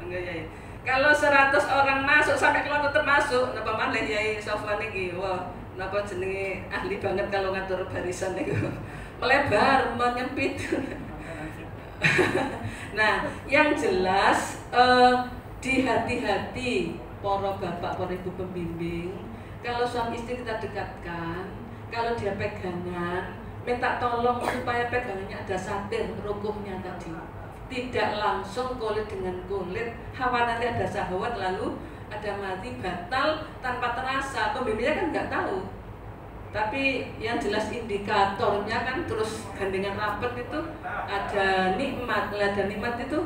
Enggak ya. Kalau 100 orang masuk sampai keluar tetap masuk. Napa maneh Yai Sofwan iki? Wah, napa jenenge ahli banget kalau ngatur barisan niku. Melebar, menyempit. Nah, yang jelas hati-hati para bapak, para ibu pembimbing. Kalau suami istri kita dekatkan, kalau dia pegangan, minta tolong supaya pegangannya ada satir, rukuhnya tadi. Tidak langsung kulit dengan kulit, khawatir ada syahwat lalu ada mati batal tanpa terasa. Pembimbingnya kan nggak tahu. Tapi yang jelas indikatornya kan terus gandengan rapat itu ada nikmat. Ada nikmat itu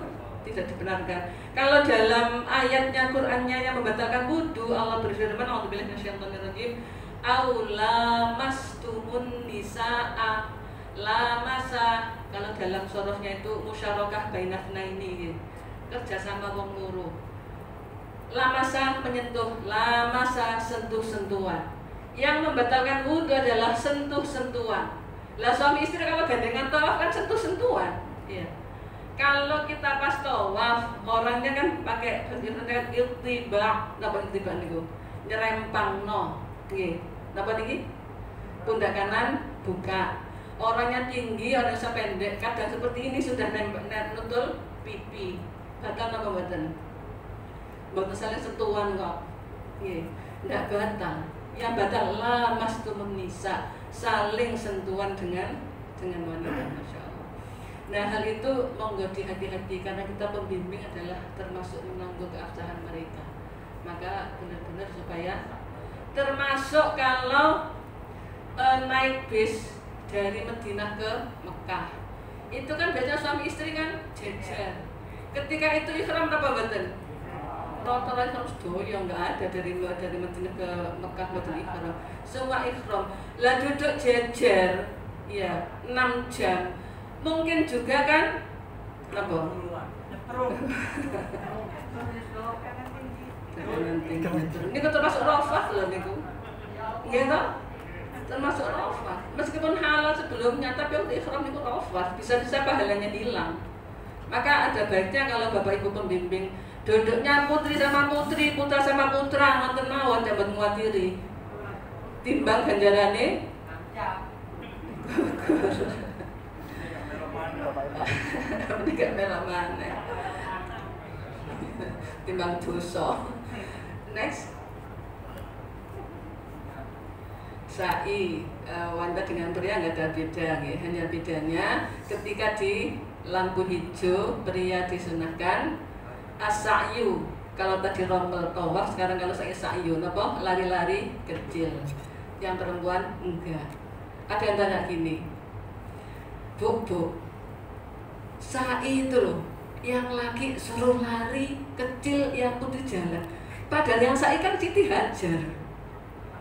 tidak dibenarkan. Kalau dalam ayatnya Qur'annya yang membatalkan wudu, Allah berfirman, a'udzubillahi minasyaitonirrajim, aula mastumun nisaa lamasa. Kalau dalam sorohnya itu musyarakah bainafna ini kerjasama wong loro. Lamasa menyentuh, lamasa sentuh-sentuhan. Yang membatalkan wudhu adalah sentuh-sentuhan. Lah suami istri kalau gandengan tawaf kan sentuh-sentuhan. Iya. Kalau kita pas tawaf, orangnya kan pakai iltiba, napa iltiba niku? Nyerempang no. Nggih. Napa niki? Pundak kanan buka. Orangnya tinggi, orangnya pendek, kadang seperti ini sudah nutul pipi. Batal napa mboten? Mboten saling sentuhan kok. Nggih. Ndak batal. Yang batal lamastumun nisa, saling sentuhan dengan wanita. Masya Allah. Nah, hal itu monggo hati-hati karena kita pembimbing adalah termasuk menanggung keabsahan mereka. Maka benar-benar supaya termasuk kalau naik bis dari Madinah ke Mekah, itu kan biasanya suami istri kan jejer. Ketika itu ihram apa badan? Rata-rata harus doyong, nggak ada dari Madinah ke Mekah betul ihram. Semua ihram. Lah duduk jejer, ya 6 jam. Mungkin juga kan apa? Ini termasuk rafah loh niku. Iya toh? Termasuk rafah. Meskipun halal sebelumnya, tapi untuk ihram niku rafah, bisa-bisa pahalanya hilang. Maka ada baiknya kalau Bapak Ibu pembimbing duduknya putri sama putri, putra sama putra, nonton mawon jangan nguatiri. Timbang ganjarane Tidak melamane. Timbang dosa. Next. Sa'i wanita dengan pria nggak ada beda, hanya bedanya ketika di lampu hijau pria disunahkan as-sa'yu. Kalau tadi rombel tawaf, sekarang kalau saya sa'yu, apa? Lari-lari kecil. Yang perempuan enggak. Ada yang tanya gini, Bu, sa'i itu loh, yang laki suruh lari kecil, yang putri jalan. Padahal yang sa'i kan Siti Hajar.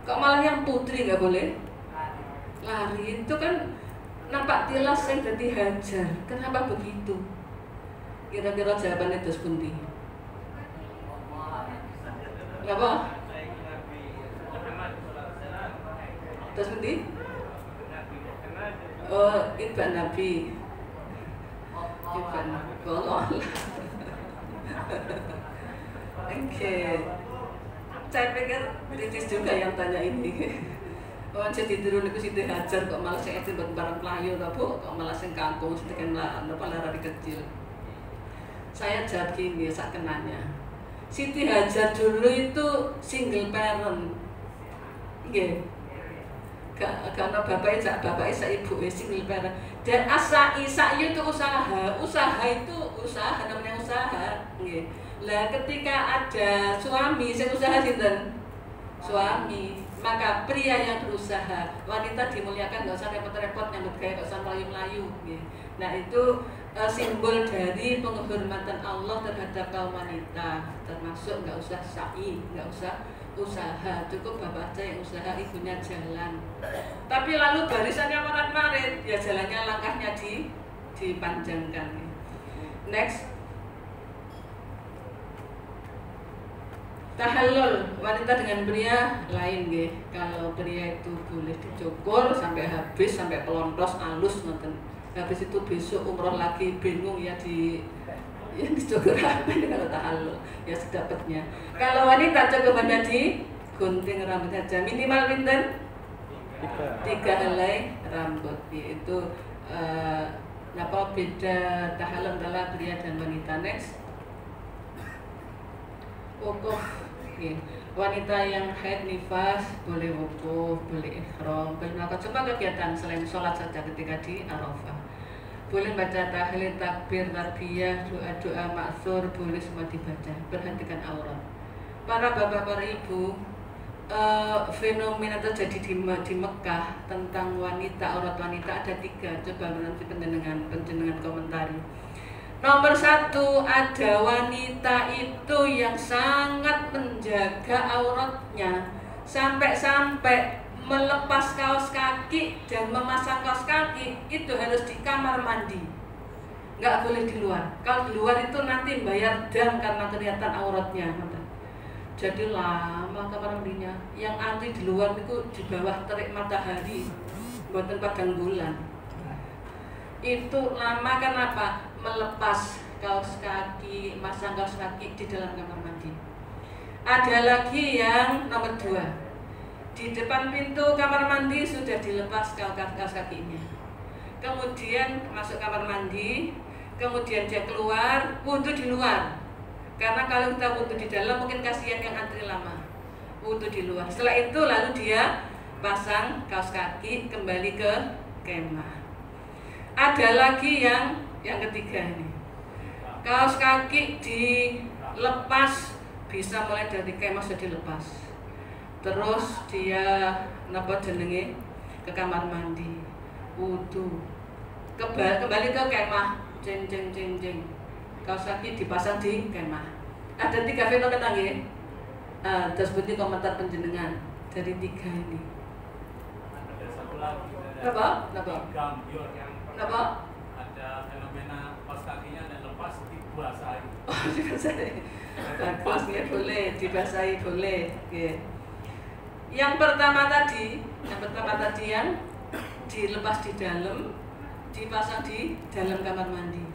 Kok malah yang putri nggak boleh lari? Itu kan nampak tilas yang jadi Hajar. Kenapa begitu? Kira-kira jawabannya terus pundi? Apa? Terus pundi? Oh, Ibn Nabi. Ibn Bolong. Oke. Saya pikir kritis juga yang tanya ini. Oh, jadi turun itu Siti Hajar kok malah saya buat barang pelayu tak Bu, kok malah sing kampung sedikit lari kecil. Saya jawab gini, sak kenanya. Siti Hajar dulu itu single parent. Nggih. Karena bapaknya ibu single parent. Dan Sa'i itu usaha itu usaha namanya usaha. Nggih. Lah ketika ada suami sing usaha sinten? Suami. Maka pria yang berusaha, wanita dimuliakan, nggak usah repot-repot nyambut gaya, nggak usah melayu-melayu. Nah itu simbol dari penghormatan Allah terhadap kaum wanita, termasuk nggak usah sa'i, nggak usah usaha, cukup bapak aja yang usaha, ibunya jalan. Tapi lalu barisannya marit-marit, ya jalannya langkahnya dipanjangkan. Next. Tahallul wanita dengan pria lain nggih. Kalau pria itu boleh dicukur sampai habis, sampai pelontos alus ngoten. Habis itu besok umroh lagi bingung ya dicukur apa ini kalau tahallul ya sedapatnya. Kalau wanita cukupannya gunting rambut saja minimal pinten 3 helai rambut, yaitu apa beda tahallul antara pria dan wanita. Next. Wukuf. Wanita yang haid nifas boleh wukuf, boleh ihram, boleh melakukan semua kegiatan selain sholat saja ketika di Arafah. Boleh baca tahlil, takbir, tarbiyah, doa-doa maksur, boleh semua dibaca. Berhentikan aurat. Para bapak, para ibu, fenomena terjadi di Mekah tentang wanita, aurat wanita ada 3. Coba nanti penjenengan komentari. Nomor 1, ada wanita itu yang sangat menjaga auratnya sampai melepas kaos kaki dan memasang kaos kaki itu harus di kamar mandi, nggak boleh di luar. Kalau di luar itu nanti bayar dam karena kelihatan auratnya. Jadi lama kamar mandinya. Yang antri di luar itu di bawah terik matahari, buatan padang bulan. Itu lama kenapa? Melepas kaos kaki, masang kaos kaki di dalam kamar mandi. Ada lagi yang nomor 2, di depan pintu kamar mandi sudah dilepas kaos kakinya. Kemudian masuk kamar mandi, kemudian dia keluar, wudhu di luar. Karena kalau kita wudhu di dalam mungkin kasihan yang antri lama. Wudhu di luar. Setelah itu lalu dia pasang kaos kaki, kembali ke kemah. Ada lagi yang ketiga ini, kaos kaki dilepas, bisa mulai dari kemah sudah dilepas, terus dia ke kamar mandi, wudhu, kembali ke kemah, jeng, kaos kaki dipasang di kemah. Ada 3 fenomena nggih. Terus bunyi komentar penjenengan dari 3 ini. Ada satu lagi. Apa? Kenapa? Ada fenomena kaos kakinya dan lepas dibasahi. Oh, dibasahi. Bagus ya, boleh dibasahi, boleh. Okay. Yang pertama tadi yang dilepas di dalam, dipasang di dalam kamar mandi.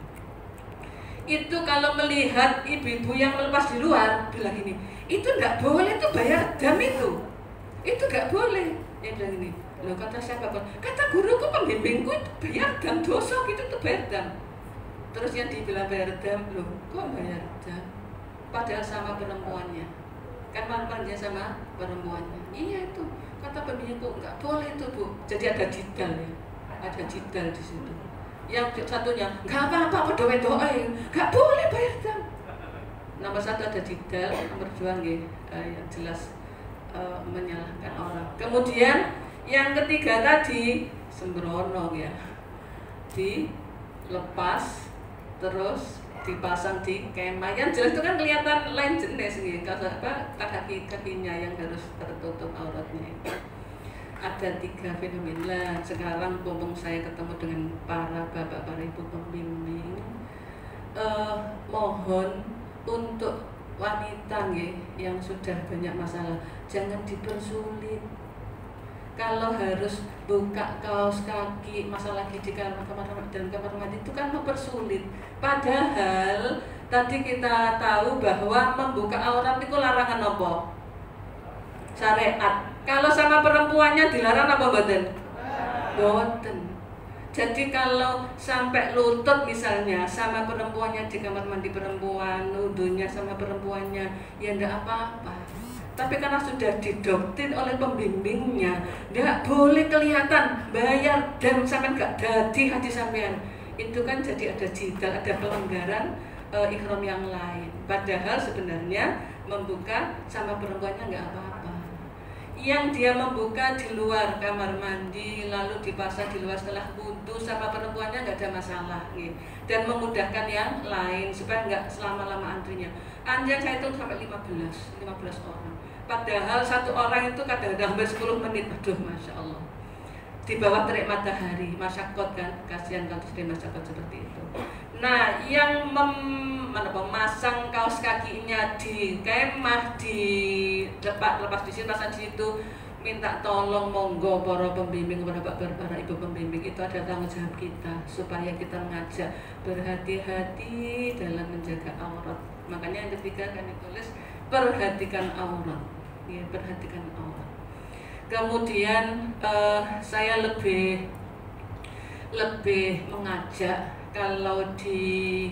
Itu kalau melihat ibu-ibu yang melepas di luar bilang gini, itu nggak boleh, itu bayar dam itu nggak boleh. Dia bilang gini, loh kata siapa? Kata guruku, pembimbingku, itu bayar dam, dosa gitu tuh bayar dam. Terus yang dibilang bayar dam, loh kok bayar dam? Padahal sama perempuannya, kan manfaatnya sama perempuannya. Iya itu, kata pembimbingku nggak boleh itu Bu. Jadi ada jidal ya, ada jidal di situ. Yang satunya nggak apa-apa, doa nggak boleh bayar dam. Nomor 1 ada jidal, nomor 2 yang jelas menyalahkan orang. Kemudian yang ketiga tadi sembrono ya, dilepas terus dipasang di kemah. Yang jelas itu kan kelihatan lain jenis nih, kakinya yang harus tertutup auratnya. Ada 3 fenomena. Sekarang mumpung saya ketemu dengan para bapak, para ibu pembimbing, mohon untuk wanita yang sudah banyak masalah, jangan dipersulit. Kalau harus buka kaos kaki, masalah lagi di kamar mandi itu kan mempersulit. Padahal tadi kita tahu bahwa membuka aurat itu larangan apa? syariat. Kalau sama perempuannya dilarang apa mboten? Mboten. Jadi kalau sampai lutut misalnya sama perempuannya di kamar mandi perempuan, wudunya sama perempuannya, ya ndak apa-apa. Tapi karena sudah didoktrin oleh pembimbingnya, nggak boleh kelihatan bayar dan sampai nggak dadi hati sampean. Itu kan jadi ada jidal, ada pelanggaran ihram yang lain. Padahal sebenarnya membuka sama perempuannya nggak apa-apa. Yang dia membuka di luar kamar mandi lalu dipasang di luar setelah wudu sama perempuannya nggak ada masalah gitu. Dan memudahkan yang lain supaya nggak selama-lama antrinya. Antrian saya itu sampai 15 orang. Padahal satu orang itu kadang-kadang hampir 10 menit. Aduh, Masya Allah. Di bawah terik matahari, masyakot kan, kasihan kalau sudah masyakot seperti itu. Nah, yang memasang kaos kakinya di kemah, di lepas di situ, pasang di situ, minta tolong monggo para pembimbing, para ibu pembimbing, itu ada tanggung jawab kita supaya kita mengajak berhati-hati dalam menjaga aurat. Makanya yang ketiga kami tulis perhatikan aurat, ya, perhatikan aurat. Kemudian saya lebih mengajak kalau di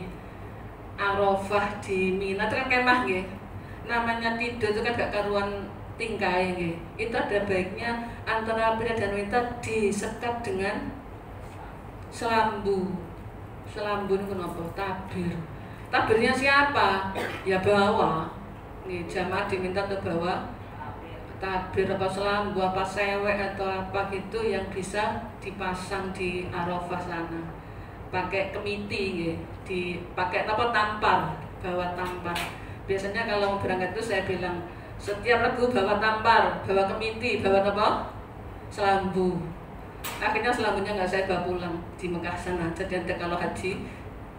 Arafah di Mina itu kan kemah nggih. Namanya tidur itu kan gak karuan tingkai nggih. Itu ada baiknya antara pria dan wanita disekat dengan selambu. Selambu itu kenapa? Tabir. Tabirnya siapa? Ya bawa. Nih, jamaah diminta untuk bawa tabir apa selambu apa sewek atau apa gitu yang bisa dipasang di Arafah sana. Pakai kemiti ya, dipakai apa tampar, bawa tampar. Biasanya kalau mau berangkat itu saya bilang setiap regu bawa tampar, bawa kemiti, bawa apa? Selambu. Akhirnya selambunya nggak saya bawa pulang di Mekah sana. Jadi kalau haji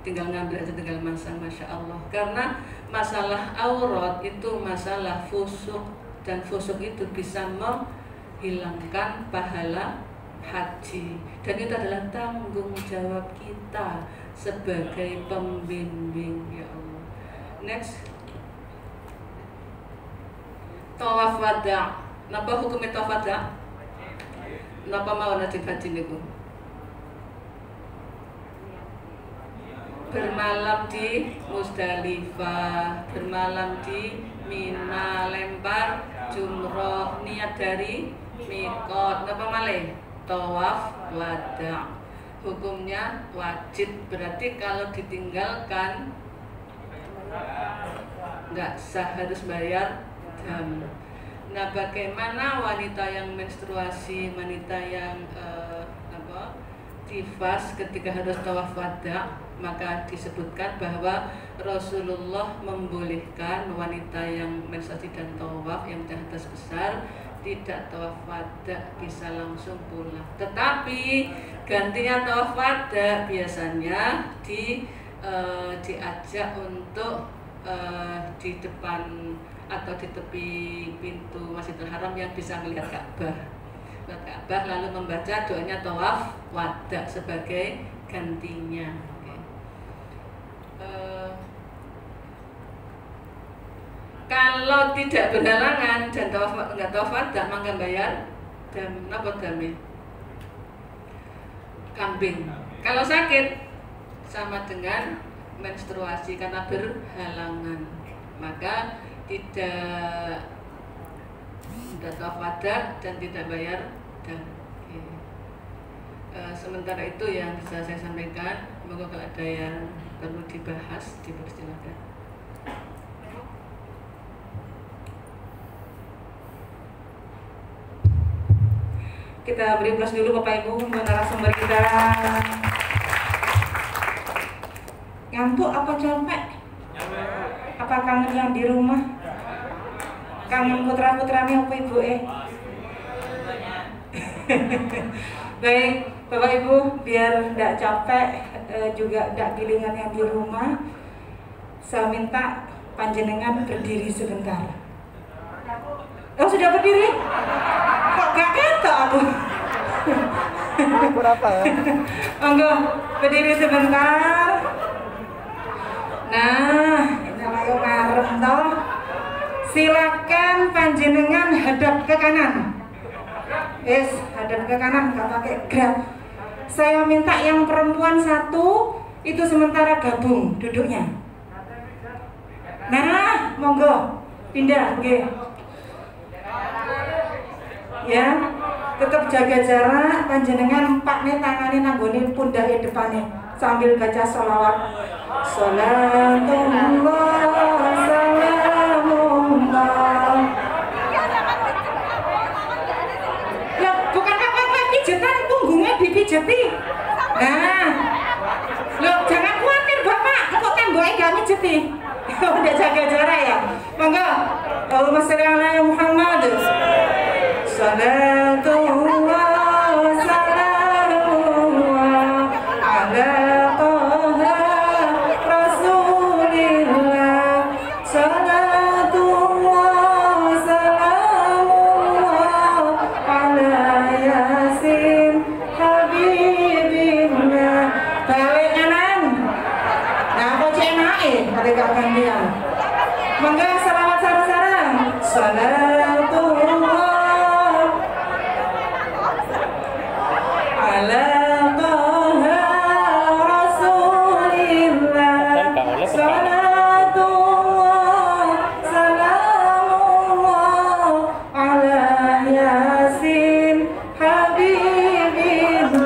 tinggal ngambil aja, tinggal masang, Masya Allah. Karena masalah aurat itu masalah fusuk, dan fusuk itu bisa menghilangkan pahala haji, dan itu adalah tanggung jawab kita sebagai pembimbing, ya Allah. Next, tawaf wada. Napa hukumnya tawaf wada? Napa mau nanti haji niku? Bermalam di Musdalifah, bermalam di Mina, lempar jumroh, niat dari mikot. Napa malih? Tawaf wada. Hukumnya wajib, berarti kalau ditinggalkan nggak sah, harus bayar dam. Nah, bagaimana wanita yang menstruasi, wanita yang nifas ketika harus tawaf wada? Maka disebutkan bahwa Rasulullah membolehkan wanita yang menstruasi dan tawaf yang hadas besar tidak tawaf wada, bisa langsung pulang. Tetapi gantinya tawaf wada biasanya diajak untuk di depan atau di tepi pintu Masjidil Haram yang bisa melihat Ka'bah, lalu membaca doanya tawaf wada sebagai gantinya. Kalau tidak berhalangan dan nggak tawaf wada, maka bayar dam. Napa dame? Kambing. Kalau sakit sama dengan menstruasi karena berhalangan, maka tidak tawaf wada dan tidak bayar dam. Sementara itu yang bisa saya sampaikan. Semoga kalau ada yang perlu dibahas, dipersilakan. Kita beri plus dulu Bapak Ibu untuk narasumber kita. Ngantuk apa capek? Apa kangen yang di rumah? Kangen putra-putranya apa Ibu Baik Bapak Ibu, biar tidak capek juga tidak gilingan yang di rumah, saya minta panjenengan berdiri sebentar. Oh, sudah berdiri? Kok gak ketok aku? Berapa ya? Monggo, berdiri sebentar. Nah, ini ayo ngarep toh. Silakan Silakan panjenengan hadap ke kanan. Hadap ke kanan, nggak pakai gerak. Saya minta yang perempuan satu itu sementara gabung duduknya. Nah, monggo pindah, oke. Ya, tetap jaga jarak. Panjenengan pakne tangane nanggone pundake depane sambil baca sholawat. Salatullah salamullah. Ya, bukan apa-apa pijetan punggungnya dipijeti. Nah, loh jangan khawatir Bapak, kok temboknya gak mijeti. Udah jaga jarak ya. Monggo. Allahumma sholli ala Muhammad. Salatullah salamullah ala Taha Rasulillah. Salatullah salamullah ala Yasin Habibillah. Balik kanan. Nah, kok cenake ada gak gantian. Monggo selawat sareng-sareng. Salatullah ala Taha Rasulillah. Salatullah salamullah ala Yasin Habibillah.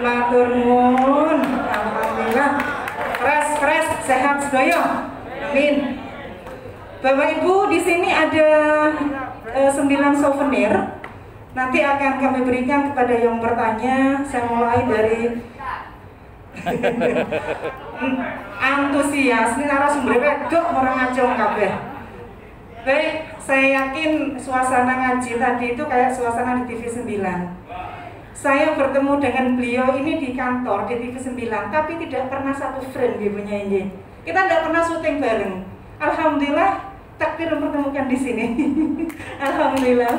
Matur nuwun. Alhamdulillah. Keras sehat sedaya. Amin. Bapak Ibu, di sini ada 9 souvenir. Nanti akan kami berikan kepada yang bertanya. Saya mulai dari antusias. Ini narasumber wedok orang ngajong kabeh. Baik, saya yakin suasana ngaji tadi itu kayak suasana di TV 9. Saya bertemu dengan beliau ini di kantor di TV 9, tapi tidak pernah satu frame ibunya ini. Kita tidak pernah syuting bareng. Alhamdulillah, takdir mempertemukan di sini. Alhamdulillah.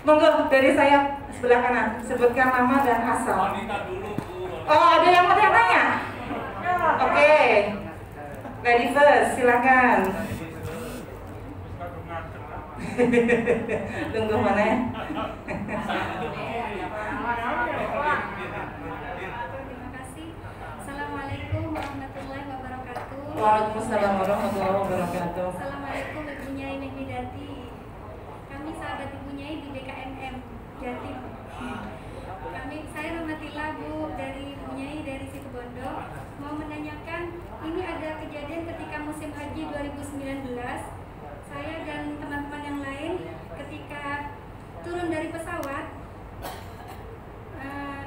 Monggo dari saya sebelah kanan, sebutkan nama dan asal. Oh, ada yang mau tanya? Oke. Lady first, silakan. Tunggu mana ya? Waalaikumsalam warahmatullahi wabarakatuh. Assalamualaikum Ibu Nyai Mehmidati. Kami sahabat Ibu Nyai di BKMM Jatim. Saya Rahmatillah Bu dari Ibu Nyai dari Situbondo. Mau menanyakan, ini ada kejadian ketika musim haji 2019. Saya dan teman-teman yang lain ketika turun dari pesawat,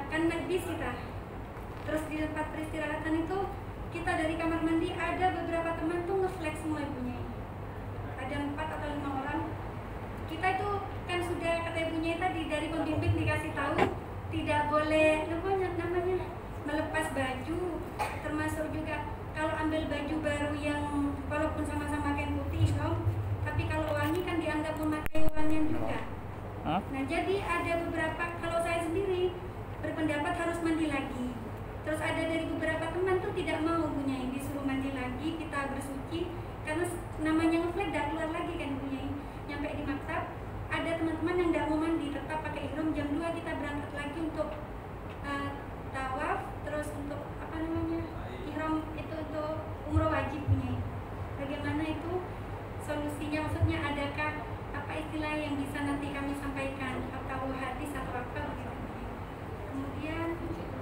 kan naik bis kita. Terus di tempat peristirahatan itu kita dari kamar mandi ada beberapa teman tuh nge-flex semua ibunya. Ada 4 atau 5 orang. Kita itu kan sudah kata ibunya tadi dari pembimbing dikasih tahu tidak boleh namanya melepas baju, termasuk juga kalau ambil baju baru yang walaupun sama-sama kain putih Islam, tapi kalau wangi kan dianggap memakai wangian juga. Nah jadi ada beberapa, kalau saya sendiri berpendapat harus mandi lagi. Terus ada dari beberapa teman tuh tidak mau punya disuruh mandi lagi, kita bersuci karena namanya ngeflag dah keluar lagi kan punya. Nyampe di maktab ada teman-teman yang tidak mau mandi, tetap pakai ihram. Jam 2 kita berangkat lagi untuk tawaf, terus untuk ihram itu untuk umroh wajib punya. Bagaimana itu solusinya? Maksudnya adakah apa istilah yang bisa nanti kami sampaikan atau hadis atau apa begitu? Kemudian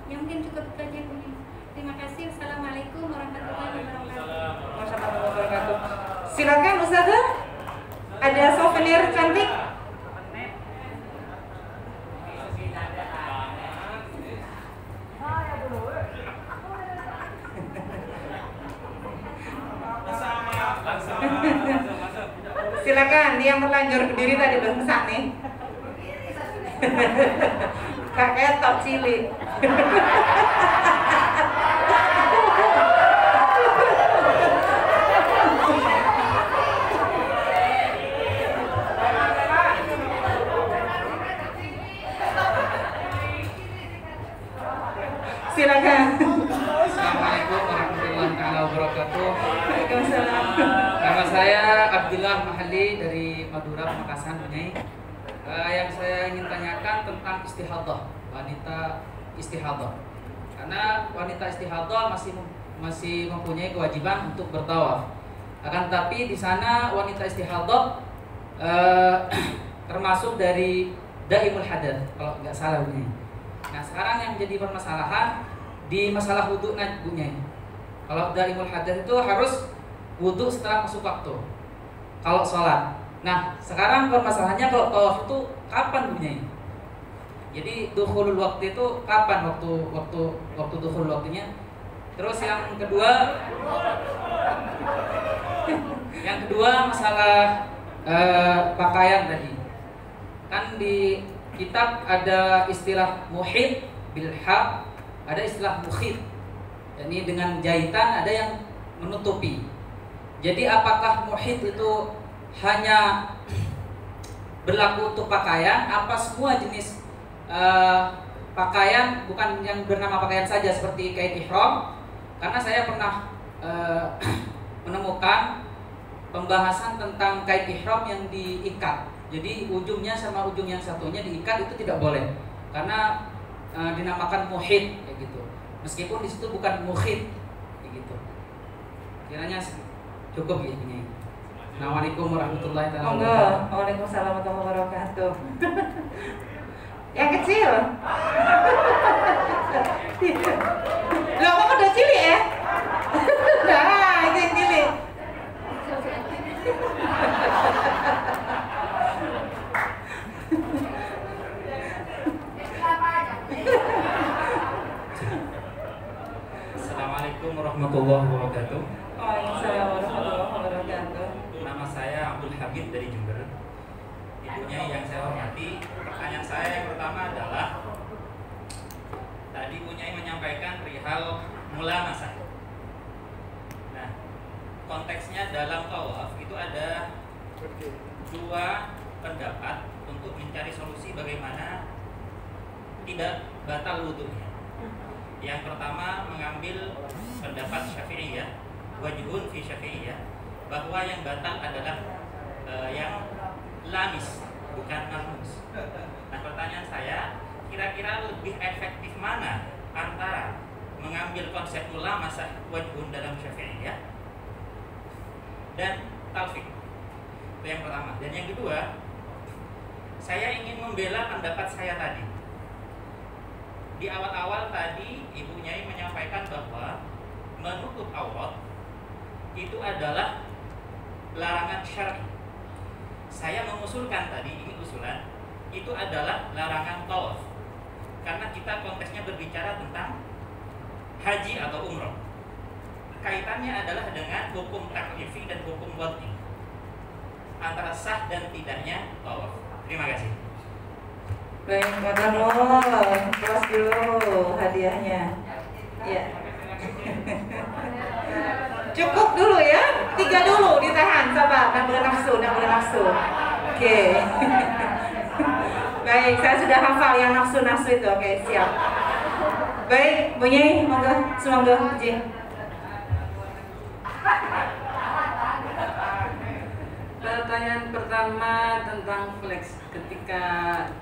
yang mungkin cukup saja punya. Terima kasih. Assalamualaikum warahmatullahi wabarakatuh. Silakan Ustazah. Ada souvenir cantik. Silakan, yang terlanjur berdiri tadi bangsa nih. Kakek top cilik. Silakan. Assalamualaikum warahmatullahi wabarakatuh. Waalaikumsalam. Nama saya Abdillah Mahali dari Madura, Pamekasan, Bunyai. Yang saya ingin tanyakan tentang istihadah, wanita istihadah. Karena wanita istihadah masih mempunyai kewajiban untuk bertawaf. Akan tetapi di sana wanita istihadah termasuk dari daimul hadath kalau nggak salah Bunyai. Nah sekarang yang jadi permasalahan di masalah wudhu Bunyai. Kalau daimul hadath itu harus wudhu setelah masuk waktu kalau sholat. Nah sekarang permasalahannya kalau tawaf itu kapan Bunyai? Jadi dukhulul waktu itu kapan waktu dukhul waktunya? Terus yang kedua masalah pakaian tadi. Kan di kitab ada istilah muhit bilha, ada istilah mukhit. Jadi dengan jahitan ada yang menutupi. Jadi apakah muhit itu hanya berlaku untuk pakaian, apa semua jenis pakaian, bukan yang bernama pakaian saja seperti kain ihram? Karena saya pernah menemukan pembahasan tentang kain ihram yang diikat. Jadi ujungnya sama ujung yang satunya diikat itu tidak boleh karena dinamakan muhit kayak gitu. Meskipun di situ bukan muhit kayak gitu. Kiranya cukup ya ini. Assalamualaikum warahmatullahi wabarakatuh. Waalaikumsalam warahmatullahi wabarakatuh. Yang kecil. Loh kok udah cilik ya? Nah, itu yang cilik. Assalamualaikum warahmatullahi wabarakatuh. Waalaikumsalam warahmatullahi wabarakatuh. Nama saya Abdul Hamid dari Jember. Ibunya yang saya hormati, pertanyaan saya yang pertama adalah tadi Bunyai menyampaikan perihal mulamasah. Nah, konteksnya dalam tawaf itu ada dua pendapat untuk mencari solusi bagaimana tidak batal wudhunya. Yang pertama mengambil pendapat Syafi'iyah, wajhun fi Syafi'iyah, bahwa yang batal adalah yang lamis, bukan malmus. Nah pertanyaan saya, kira-kira lebih efektif mana antara mengambil konsep mulamasah wajhun dalam Syafi'iyah dan talfik? Itu yang pertama. Dan yang kedua, saya ingin membela pendapat saya tadi. Di awal-awal tadi Ibu Nyai menyampaikan bahwa menutup aurat itu adalah larangan syar'i. Saya mengusulkan tadi, ini usulan, itu adalah larangan tawaf. Karena kita konteksnya berbicara tentang haji atau umroh. Kaitannya adalah dengan hukum taklifi dan hukum wad'i, antara sah dan tidaknya tawaf. Terima kasih. Baik, Mbak Nur, puas dulu hadiahnya. Ya. Cukup dulu ya, 3 dulu ditahan, sabar, nggak boleh nafsu. Oke. Baik, saya sudah hafal yang nafsu itu. Oke, siap. Baik, Bunyai, monggo, semonggo, izin. Pertanyaan pertama tentang flex ketika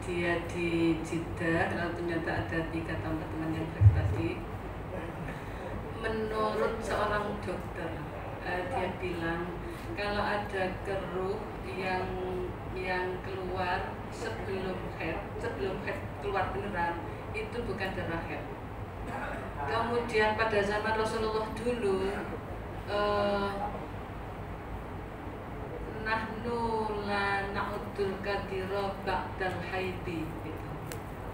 dia di Jeddah, lalu ternyata ada 3 teman yang flex tadi. Menurut seorang dokter, dia bilang kalau ada keruh yang keluar sebelum head keluar beneran, itu bukan darah head. Kemudian pada zaman Rasulullah dulu, nahnu la na'udul kadira ba'dal haidi gitu.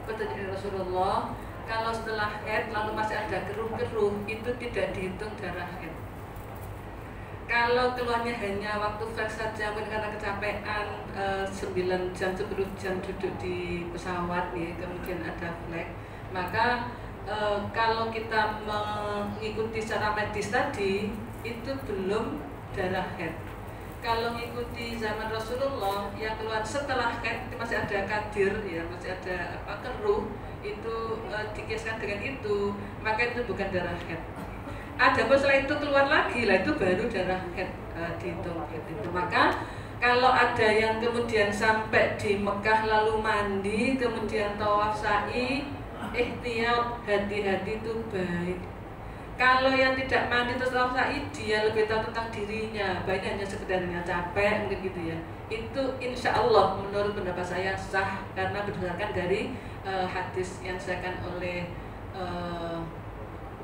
Kata Rasulullah, kalau setelah haid lalu masih ada keruh-keruh, itu tidak dihitung darah haid. Kalau keluarnya hanya waktu flex saja, mungkin karena kecapean 9 jam, 10 jam duduk di pesawat nih, kemudian ada flex, maka kalau kita mengikuti secara medis tadi, itu belum darah haid. Kalau mengikuti zaman Rasulullah, yang keluar setelah haid masih ada kadir, ya masih ada keruh, itu dikiaskan dengan itu, maka itu bukan darah haid. Adapun setelah itu keluar lagi, lah itu baru darah haid dihitung itu. Maka kalau ada yang kemudian sampai di Mekah lalu mandi, kemudian tawaf sa'i, ihtiyat, hati-hati itu baik. Kalau yang tidak mandi terus tawaf sa'i, dia lebih tahu tentang dirinya, baiknya hanya sekedarnya capek mungkin gitu ya. Itu insya Allah menurut pendapat saya sah karena berdasarkan dari hadis yang disampaikan oleh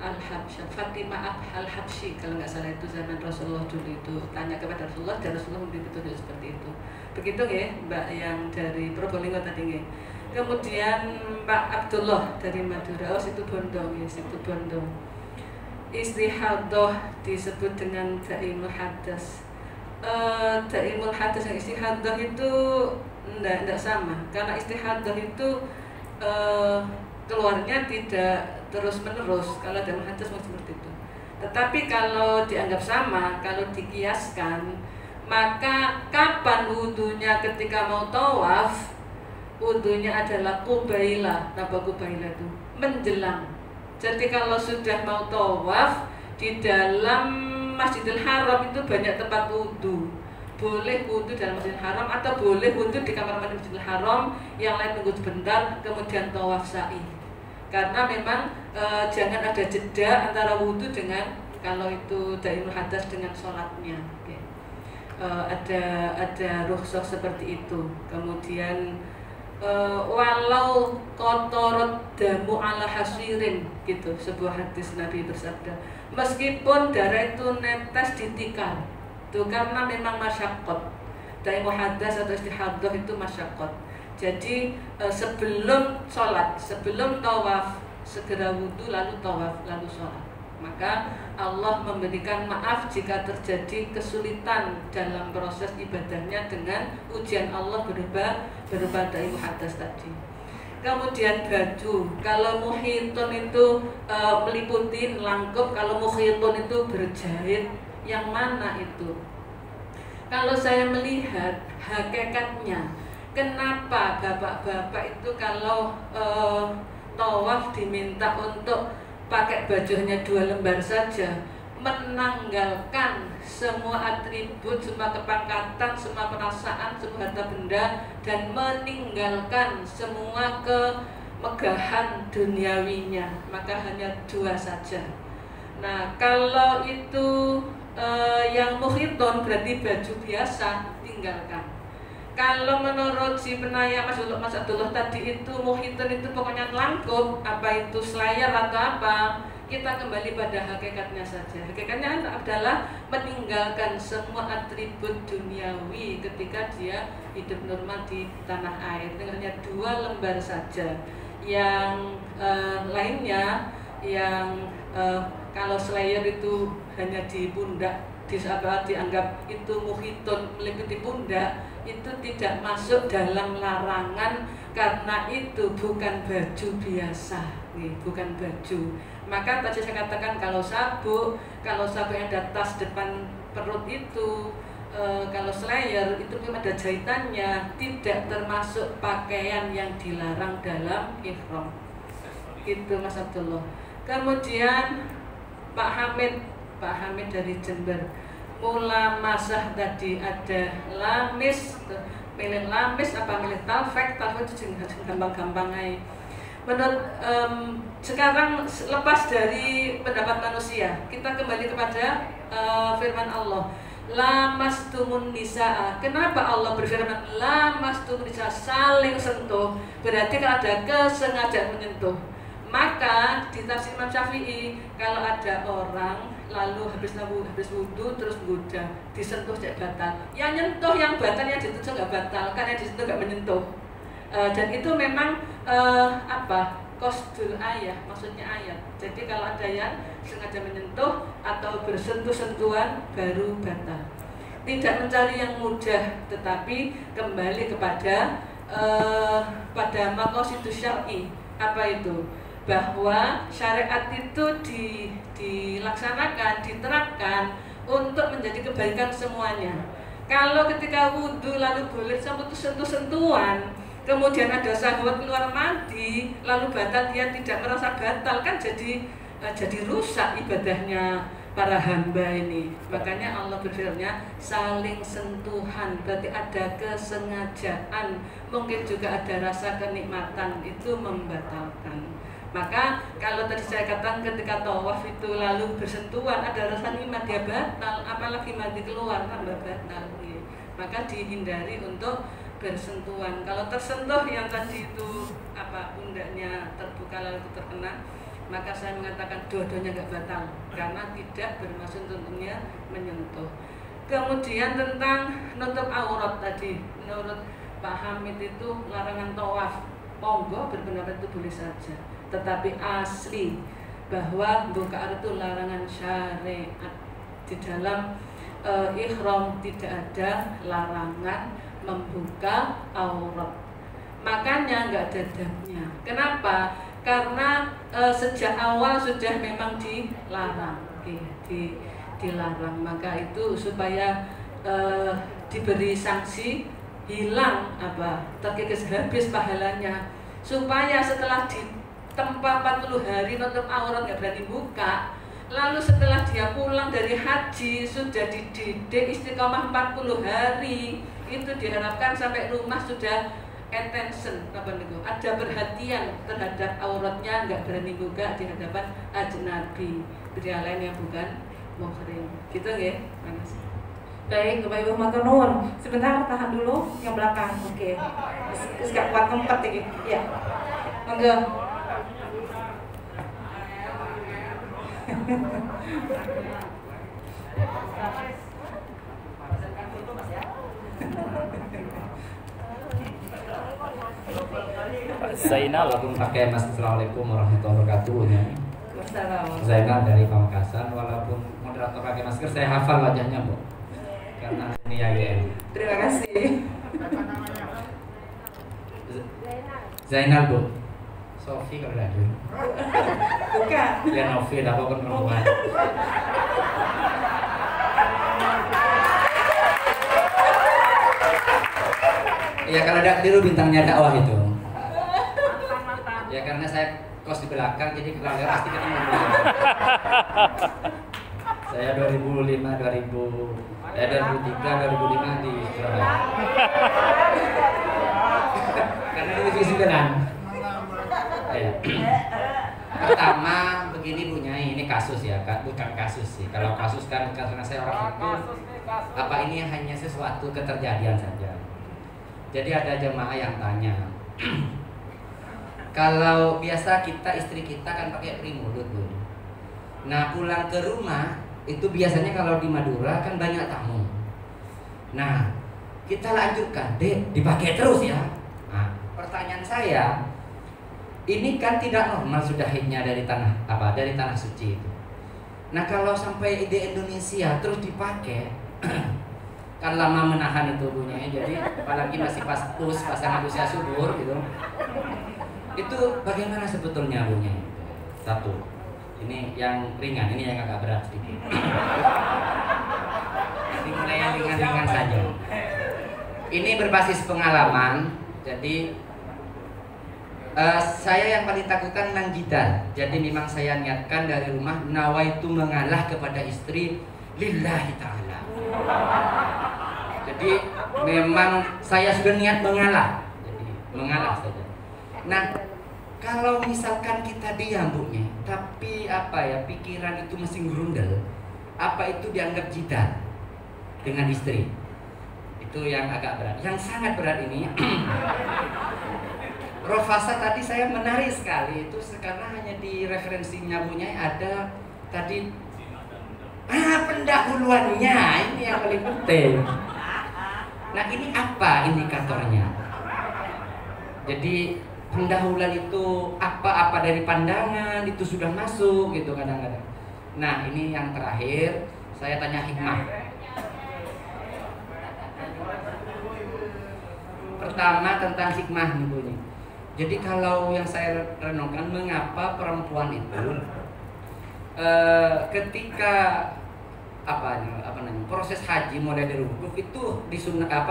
Al-Habsyah, Fatimah Al-Habsyi kalau nggak salah, itu zaman Rasulullah dulu itu tanya kepada Rasulullah dan Rasulullah memberi petunjuk seperti itu. Begitu ya Mbak yang dari Probolinggo tadi ya. Kemudian Mbak Abdullah dari Madura, situ Bondo ya, situ Bondo. Istihadah disebut dengan daimul hadas. Daimul hadas yang istihadah itu enggak sama, karena istihadah itu keluarnya tidak terus menerus. Kalau daimul hadas seperti itu. Tetapi kalau dianggap sama, kalau dikiaskan, maka kapan wudunya ketika mau tawaf? Wudunya adalah qubailah. Apa qubailah itu? Menjelang. Jadi kalau sudah mau tawaf di dalam Masjidil Haram itu banyak tempat wudu. Boleh wudu dalam Masjidil Haram atau boleh wudu di kamar mandi Masjidil Haram, yang lain tunggu sebentar kemudian tawaf sa'i. Karena memang jangan ada jeda antara wudu dengan kalau itu daimul hadas dengan sholatnya. Okay. Ada rukhsah seperti itu. Kemudian walau kotorot damu ala hasirin gitu, sebuah hadis Nabi bersabda, meskipun darah itu netes di tikar itu karena memang masyaqqat. Daimul hadas atau istihadah itu masyaqqat. Jadi sebelum sholat, sebelum tawaf segera wudhu, lalu tawaf, lalu sholat. Maka Allah memberikan maaf jika terjadi kesulitan dalam proses ibadahnya dengan ujian Allah berupa daimul hadas tadi. Kemudian baju, kalau muhitun itu meliputi langkup, kalau muhitun itu berjahit, yang mana itu? Kalau saya melihat hakikatnya, kenapa bapak-bapak itu kalau tawaf diminta untuk pakai bajunya 2 lembar saja, menanggalkan semua atribut, semua kepangkatan, semua perasaan, semua harta benda, dan meninggalkan semua kemegahan duniawinya, maka hanya 2 saja. Nah, kalau itu yang muhitun berarti baju biasa, tinggalkan. Kalau menurut si penanya Mas Abdullah tadi itu muhitun itu pokoknya langkup, apa itu selayar atau apa, kita kembali pada hakikatnya saja. Hakikatnya adalah meninggalkan semua atribut duniawi ketika dia hidup normal di tanah air. Hanya 2 lembar saja. Yang lainnya yang kalau selayar itu hanya di pundak, dianggap itu muhitun meliputi pundak, itu tidak masuk dalam larangan karena itu bukan baju biasa, bukan baju. Maka tadi saya katakan kalau sabuk yang ada tas depan perut itu, kalau slayer itu memang ada jahitannya, tidak termasuk pakaian yang dilarang dalam ihram. Itu Mas Abdullah. Kemudian Pak Hamid dari Jember, mula masah tadi ada lamis, milih lamis apa milih talfek itu gampang-gampang aja. Menurut sekarang lepas dari pendapat manusia, kita kembali kepada firman Allah, lamastumun nisaa. Kenapa Allah berfirman lamastumun nisaa, saling sentuh? Berarti kalau ada kesengajaan menyentuh. Maka di tafsir Imam Syafi'i, kalau ada orang lalu habis wudhu terus goda, disentuh tidak batal. Yang nyentuh yang batal, yang disentuh nggak batal, karena yang disentuh nggak menyentuh. Dan itu memang qasdul ayat, maksudnya ayat. Jadi kalau ada yang sengaja menyentuh atau bersentuh-sentuhan baru batal. Tidak mencari yang mudah, tetapi kembali kepada pada maqasidus syar'i. Apa itu? Bahwa syariat itu dilaksanakan, diterapkan untuk menjadi kebaikan semuanya. Kalau ketika wudhu lalu boleh sentuh-sentuhan, kemudian ada sahabat keluar mandi lalu batal, dia tidak merasa batal, kan jadi jadi rusak ibadahnya para hamba ini. Makanya Allah berfirman saling sentuhan, berarti ada kesengajaan, mungkin juga ada rasa kenikmatan, itu membatalkan. Maka kalau tadi saya katakan ketika tawaf itu lalu bersentuhan ada rasa nikmat, dia batal, apalagi mati keluar tambah batal. Maka dihindari untuk bersentuhan. Kalau tersentuh yang tadi itu pundaknya terbuka lalu terkena, maka saya mengatakan dua-duanya nggak batal karena tidak bermaksud tentunya menyentuh. Kemudian tentang nutup aurat tadi, menurut Pak Hamid itu larangan tawaf, monggo berpendapat itu boleh saja, tetapi asli bahwa buka aurat itu larangan syariat. Di dalam ihram tidak ada larangan membuka aurat, makanya nggak ada dabnya. Kenapa? Karena sejak awal sudah memang dilarang, dilarang. Maka itu supaya diberi sanksi, hilang terkikis habis pahalanya, supaya setelah ditempa 40 hari nutup aurat nggak berani buka, lalu setelah dia pulang dari haji sudah dididik istiqomah 40 hari, itu diharapkan sampai rumah sudah attention, ada perhatian terhadap auratnya, nggak berani buka di hadapan ajnabi, pria lain yang bukan muhrim. Gitu ya, Mas. Baik, Bapak Ibu matur nuwun. Sebentar tahan dulu yang belakang. Oke. Gak kuat ngempet iki. Ya. Monggo. Zainal walaupun pakai masker. Assalamualaikum warahmatullahi wabarakatuh ya. Zainal dari Pamekasan, walaupun moderator pakai masker saya hafal wajahnya Bu, karena ini YN. Terima kasih. Zainal Bu, Sofi kalau ada. Bukan. Ya Novi, apa pun perempuan. Ya kalau ada keliru bintangnya dakwah itu. Ya karena saya kos di belakang, jadi kalau lihat pasti ketemu. Saya 2003, 2005 di Surabaya. Karena divisi 9. Ya. Pertama begini Bu Nyai, ini kasus ya, bukan kasus sih. Kalau kasus kan karena saya orang hukum, apa ini hanya sesuatu keterjadian saja. Jadi ada jemaah yang tanya, kalau biasa istri kita kan pakai primulut Bu. Nah pulang ke rumah itu biasanya kalau di Madura kan banyak tamu. Nah kita lanjutkan, Dek, dipakai terus ya. Nah, pertanyaan saya, ini kan tidak normal sudah hitnya dari tanah suci itu. Nah kalau sampai di Indonesia terus dipakai, kan lama menahan itu bunyinya, jadi apalagi masih pasangan usia subur gitu. Itu bagaimana sebetulnya bunyinya? Satu, ini yang ringan, ini yang agak berat sedikit. Dimulai yang ringan-ringan saja. Ini berbasis pengalaman, jadi saya yang paling takutkan manjidan. Jadi memang saya niatkan dari rumah, nawaitu mengalah kepada istri lillahi ta'ala. Jadi memang saya sudah niat mengalah, jadi mengalah saja. Nah kalau misalkan kita diam Bu, tapi pikiran itu masih gerundel, apa itu dianggap jidat dengan istri, itu yang agak berat. Yang sangat berat ini Rofasa tadi saya menarik sekali itu, karena hanya di referensinya Bu ada tadi pendahuluannya, ini yang paling penting. Nah ini apa indikatornya? Jadi pendahuluan itu apa dari pandangan itu sudah masuk gitu kadang-kadang. Nah ini yang terakhir saya tanya hikmah. Pertama tentang hikmah nih Bu. Jadi kalau yang saya renungkan, mengapa perempuan itu ketika proses haji mulai dari wukuf itu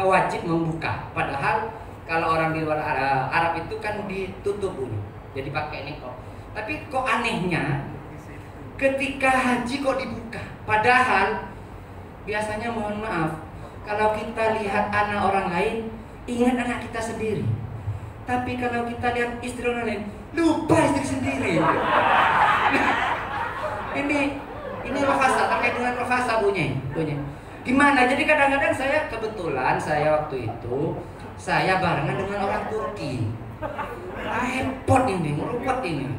wajib membuka, padahal kalau orang di luar Arab itu kan ditutup bunyi, jadi pakai niqab. Tapi kok anehnya ketika haji kok dibuka. Padahal biasanya mohon maaf, kalau kita lihat anak orang lain, ingat anak kita sendiri. Tapi kalau kita lihat istri orang lain, lupa istri sendiri. Ini rofasa, terkait dengan rofasa bunyi. Gimana? Jadi kadang-kadang saya kebetulan waktu itu saya barengan dengan orang Turki. Repot ini, merupet ini.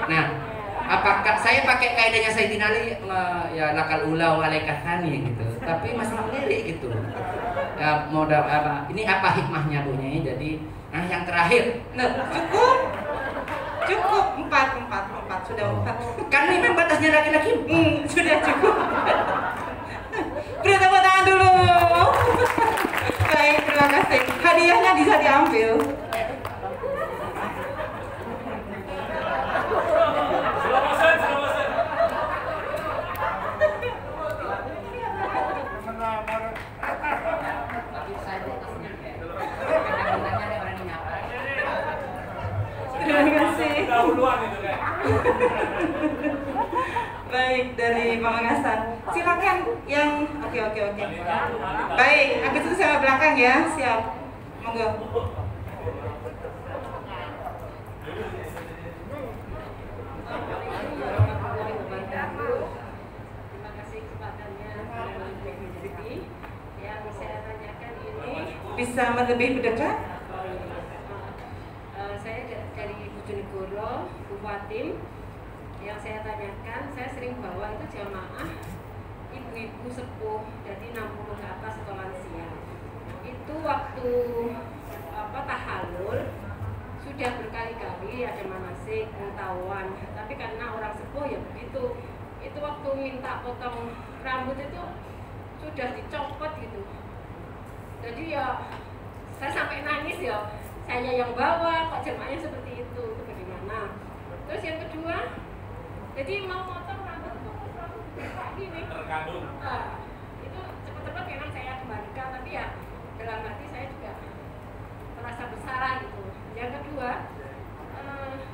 Nah, apakah saya pakai kaidahnya Sayyidina Ali, ya lakal ula wa alaika tsani gitu. Tapi masih melirik gitu. Ya modal apa? Ini apa hikmahnya bunyi? Jadi, nah yang terakhir, Nah, cukup 4 sudah 4. kan ini batasnya laki-laki. Sudah cukup. Beri tepuk tangan dulu. Baik, terima kasih. Hadiahnya bisa diambil. Terima kasih. Baik, dari Pamekasan. Silakan yang oke. Baik, habis itu saya belakang ya. Siap. Monggo. Terima kasih kesempatannya. Yang saya tanyakan ini Bisa lebih mendekat? saya dari Bojonegoro, Bupatim. Yang saya tanyakan, saya sering bawa itu jamaah ibu-ibu sepuh, jadi 60 ke atas atau lansia. Itu waktu tahallul sudah berkali-kali ada manasik, pengetahuan, tapi karena orang sepuh ya begitu. Itu waktu minta potong rambut itu sudah dicopot gitu. Jadi ya saya sampai nangis ya. Saya yang bawa, kok jemaahnya seperti itu bagaimana? Terus yang kedua, jadi mau potong rambut itu selalu kayak gini. Terkandung. Itu cepat-cepat memang saya kembalikan, tapi ya dalam hati saya juga merasa bersalah gitu. Yang kedua,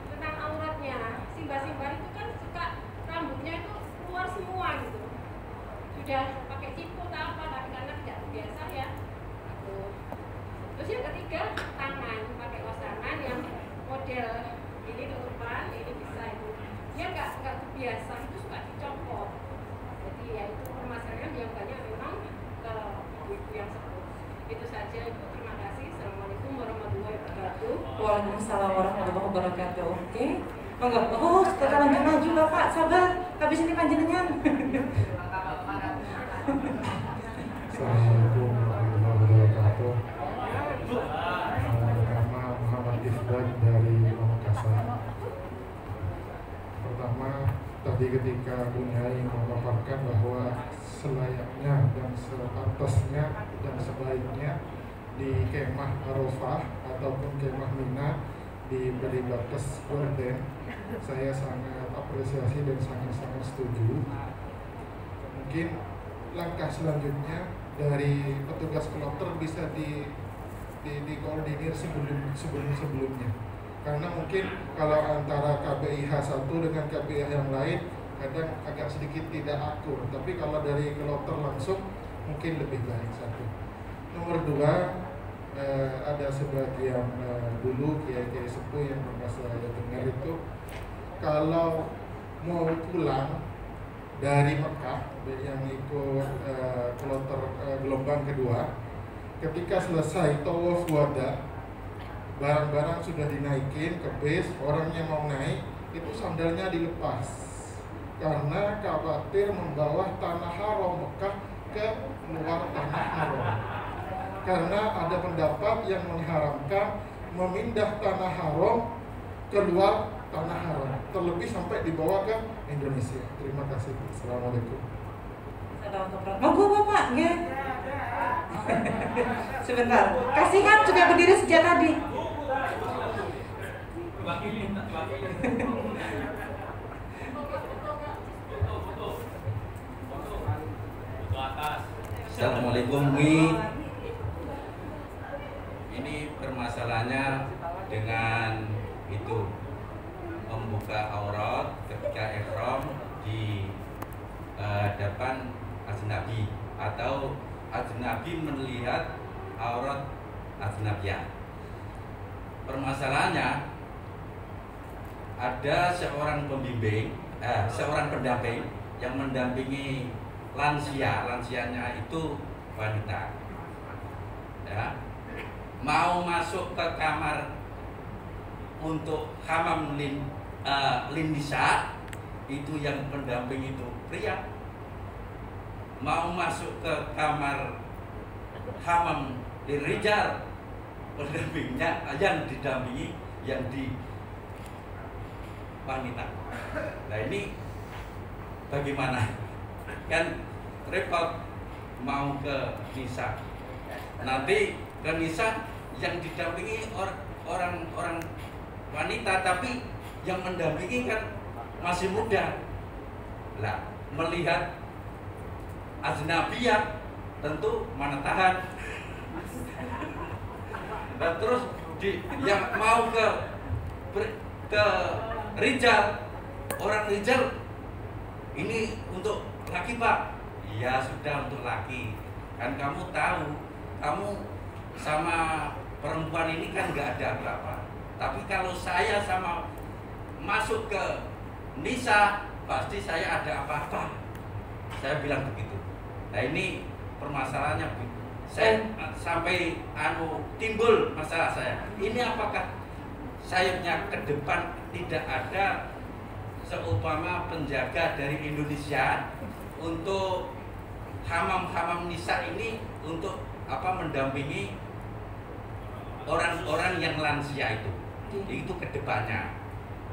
tentang auratnya, simba-simba itu kan suka rambutnya itu keluar semua gitu. Sudah pakai ciput apa, tapi karena tidak biasa ya. Gitu. Terus yang ketiga, tangan pakai wasangan yang model ini tutupan, ini bisa itu. Dia nggak biasa, itu suka dicopot. Jadi ya itu permasalahan yang banyak memang ke ibu-ibu yang sepuh. Itu saja Ibu, terima kasih. Assalamualaikum warahmatullahi wabarakatuh. Waalaikumsalam warahmatullahi wabarakatuh. Oke. Monggo. Oh, kita lanjut maju Bapak. Sabar. Habis ini panjenengan. Assalamualaikum warahmatullahi wabarakatuh. Nama Muhammad Ifdal dari Pamekasan. Pertama, tadi ketika Bunyai memaparkan bahwa selayaknya dan sepantasnya dan sebaiknya di kemah Arafah ataupun kemah Mina diberi batas gorden, saya sangat apresiasi dan sangat setuju. Mungkin langkah selanjutnya dari petugas kloter bisa dikoordinir sebelumnya, karena mungkin kalau antara KBIH satu dengan KBIH yang lain kadang agak sedikit tidak akur, tapi kalau dari kloter langsung mungkin lebih baik. Satu. Nomor dua, ada sebagian dulu kiai-kiai sepuh yang pernah saya dengar itu kalau mau pulang dari Mekah yang ikut kloter gelombang kedua, ketika selesai tawaf wada, barang-barang sudah dinaikin ke bis, orangnya mau naik, itu sandalnya dilepas karena khawatir membawa tanah haram Mekah ke luar tanah haram. Karena ada pendapat yang mengharamkan memindah tanah haram keluar tanah haram, terlebih sampai dibawa ke Indonesia. Terima kasih. Assalamualaikum. Monggo Bapak, nggih. Sebentar. Kasihan sudah berdiri sejak tadi. Assalamualaikum Mi. Ini permasalahannya dengan itu membuka aurat ketika ihram di hadapan ajnabi atau ajnabi melihat aurat ajnabiyah. Permasalahannya ada seorang pembimbing, seorang pendamping yang mendampingi lansianya itu wanita, ya, mau masuk ke kamar untuk hamam lindisa, itu yang pendamping itu pria. Mau masuk ke kamar hamam lirijal, pendampingnya yang didampingi yang di wanita. Nah ini bagaimana? Kan repot, mau ke nisa, nanti ke nisa yang didampingi orang wanita, tapi yang mendampingi kan masih muda. Lah melihat ajnabiyah tentu mana tahan. Dan terus yang mau ke rijal, orang rijal ini untuk laki pak, ya sudah untuk laki. Kan kamu tahu, kamu sama perempuan ini kan nggak ada apa-apa. Tapi kalau saya sama masuk ke nisa, pasti saya ada apa-apa. Saya bilang begitu. Nah ini permasalahannya, saya sampai timbul masalah saya. Ini apakah sayapnya ke depan tidak ada seumpama penjaga dari Indonesia untuk hamam-hamam nisa ini, untuk mendampingi orang-orang yang lansia itu ke depannya.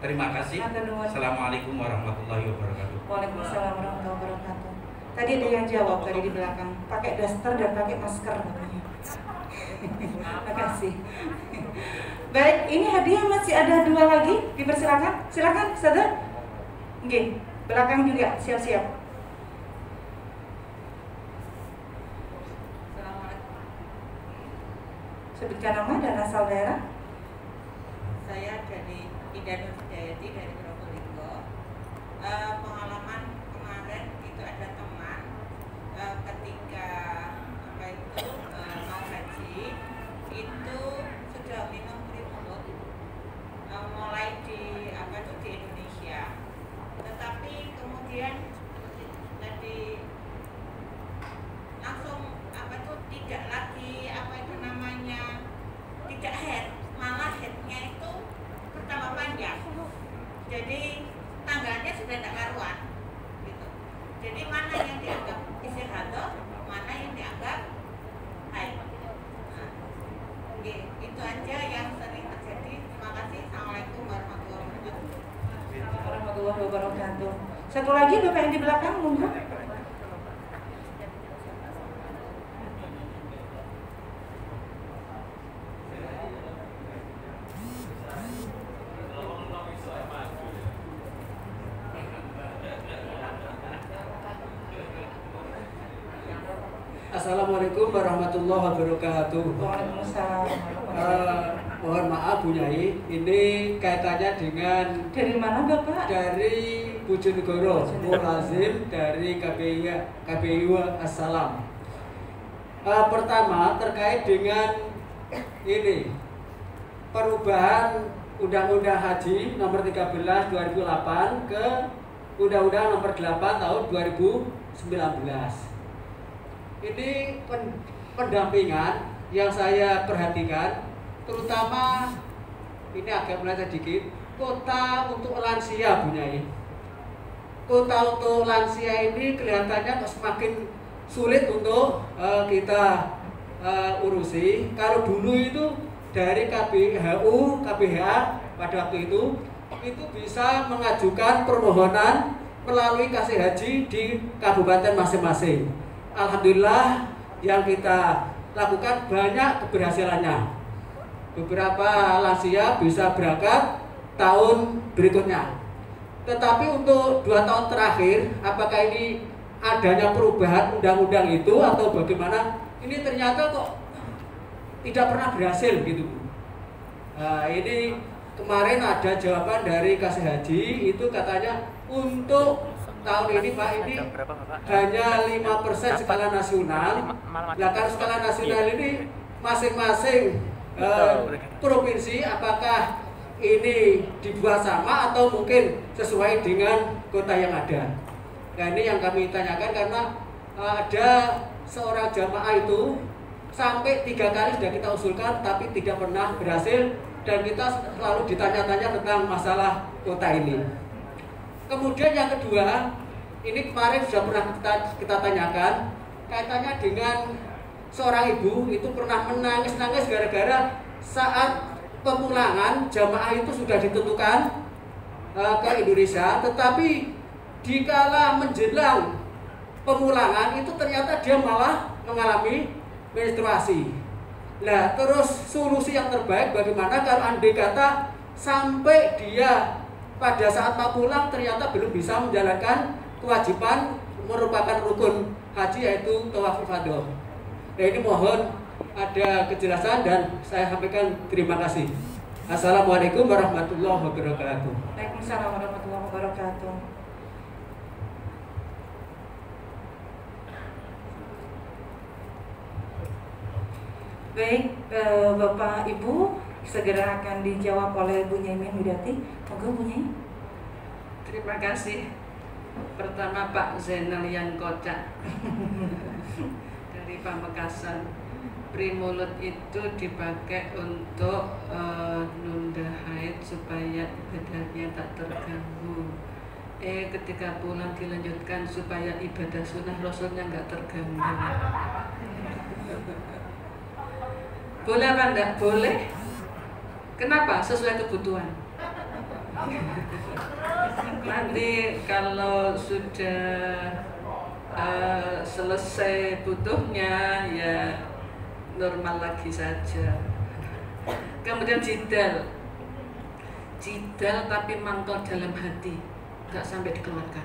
Terima kasih. Assalamualaikum warahmatullahi wabarakatuh. Waalaikumsalam warahmatullahi wabarakatuh. Tadi ada yang jawab tadi di belakang, pakai daster dan pakai masker katanya. Terima kasih. Baik, ini hadiah masih ada 2 lagi, dipersilakan. Silakan, Ustazah. Oke, belakang juga siap-siap. Sebutkan nama dan asal daerah. Saya dari Ida Nur Hidayati dari Probolinggo. Pengalaman kemarin itu ada teman ketika mau haji itu sudah minum Primulus mulai di Indonesia, tetapi kemudian jadi langsung tidak lagi tidak head, malah headnya itu pertama panjang, jadi tangganya sudah tidak karuan gitu. Jadi mana yang dianggap istihadah, mana yang dianggap haid. Nah, itu aja yang sering terjadi. Terima kasih. Assalamualaikum warahmatullahi wabarakatuh. Warahmatullahi wabarakatuh. Satu lagi Bapak yang di belakang, monggo. Assalamualaikum warahmatullahi wabarakatuh. Waalaikumsalam. Mohon maaf Bu Nyai, ini kaitannya dengan dari mana Bapak? Dari Bojonegoro, Mulazim dari KPU Assalam. Pertama terkait dengan ini perubahan Undang-Undang Haji Nomor 13 2008 ke Undang-Undang Nomor 8 tahun 2019. Ini pendampingan yang saya perhatikan, terutama ini agak melenceng sedikit, kota untuk lansia Bu Nyai. Kota untuk lansia ini kelihatannya semakin sulit untuk kita urusi. Kalau dulu itu dari KBH pada waktu itu bisa mengajukan permohonan melalui kasih haji di kabupaten masing-masing. Alhamdulillah yang kita lakukan banyak keberhasilannya. Beberapa lansia bisa berangkat tahun berikutnya. Tetapi untuk 2 tahun terakhir, apakah ini adanya perubahan undang-undang itu atau bagaimana? Ini ternyata kok tidak pernah berhasil gitu. Ini kemarin ada jawaban dari kasih haji itu katanya untuk tahun ini Pak ini hanya 5% skala nasional. Nah kalau skala nasional ini masing-masing provinsi apakah ini dibuat sama atau mungkin sesuai dengan kota yang ada. Nah ini yang kami tanyakan karena ada seorang jamaah itu sampai 3 kali sudah kita usulkan tapi tidak pernah berhasil dan kita selalu ditanya-tanya tentang masalah kota ini. Kemudian yang kedua, ini kemarin sudah pernah kita tanyakan kaitannya dengan seorang ibu itu pernah menangis-nangis gara-gara saat pemulangan jamaah itu sudah ditentukan ke Indonesia, tetapi dikala menjelang pemulangan itu ternyata dia malah mengalami menstruasi. Nah, terus solusi yang terbaik bagaimana kalau andai kata sampai dia pada saat mau pulang ternyata belum bisa menjalankan kewajiban merupakan rukun haji yaitu tawaf ifadah. Nah, ini mohon ada kejelasan dan saya sampaikan terima kasih. Assalamualaikum warahmatullahi wabarakatuh. Waalaikumsalam warahmatullahi wabarakatuh. Baik, Bapak Ibu segera akan dijawab oleh Bu Nyaimin Widati. Monggo Bu Nyai. Terima kasih. Pertama Pak Zainal yang kocak dari Pamekasan. Primulut itu dipakai untuk nunda haid supaya ibadahnya tak terganggu. Ketika pulang dilanjutkan supaya ibadah sunnah Rasulnya nggak terganggu. Boleh apa enggak? Boleh. Kenapa? Sesuai kebutuhan. Nanti kalau sudah selesai butuhnya ya normal lagi saja. Kemudian jidal tapi mangkal dalam hati, nggak sampai dikeluarkan.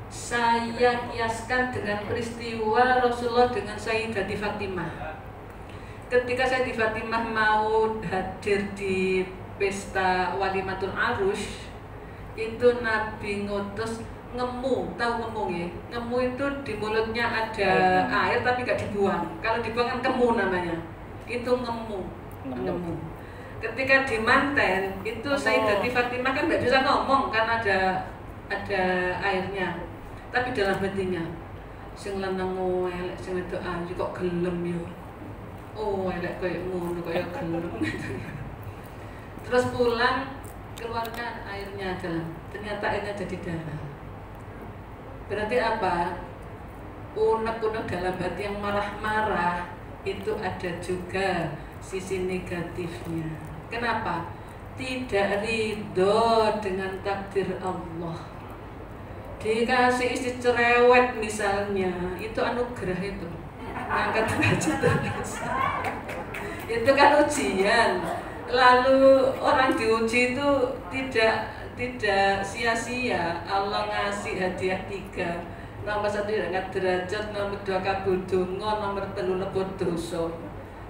Saya kiaskan dengan peristiwa Rasulullah dengan Sayyidati Fatimah. Ketika Sayyidati Fatimah mau hadir di pesta Walimatul Arush, itu Nabi ngutus ngemu, tahu ngemu ya? Ngemu itu di mulutnya ada air tapi gak dibuang. Kalau dibuang kan kemu namanya. Itu ngemu. Ketika di manten itu Sayyidati Fatimah kan gak bisa ngomong karena ada airnya. Tapi dalam hatinya, sing lanang elek sing wedok ayu kok gelem yo. Oh, elek koyo ngono koyo gelem. Terus pulang keluarkan airnya dalam. Ternyata airnya jadi darah. Berarti apa? Unek-unek dalam hati yang marah-marah itu ada juga sisi negatifnya. Kenapa? Tidak ridho dengan takdir Allah. Dikasih istri cerewet misalnya, itu anugerah itu. Angkat derajat terus. Itu kan ujian. Lalu orang diuji itu tidak sia-sia. Allah ngasih hadiah 3. Nomor 1 angkat derajat, nomor 2 kabul donga, nomor 3 lebur dosa.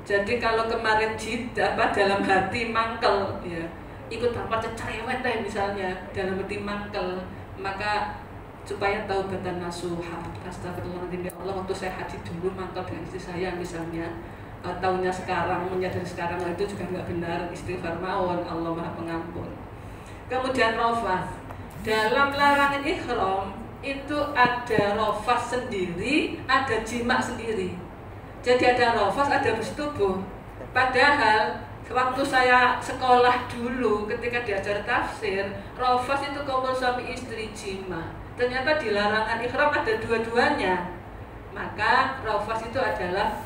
Jadi kalau kemarin dalam hati mangkel ya, ikut dapat cerewet deh misalnya dalam hati mangkel, maka supaya taubatan nasuha. Astagfirullahaladzim, ya Allah, waktu saya haji dulu mangkel dengan istri saya misalnya, tahunnya sekarang menyadari sekarang itu juga nggak benar, istighfar mawon, Allah Maha Pengampun. Kemudian rafas, dalam larangan ihram itu ada rafas sendiri, ada jima sendiri. Jadi ada rafas, ada bersetubuh. Padahal waktu saya sekolah dulu ketika diajar tafsir, rafas itu kumpul suami istri jima. Ternyata di larangan ihram ada dua-duanya. Maka rafas itu adalah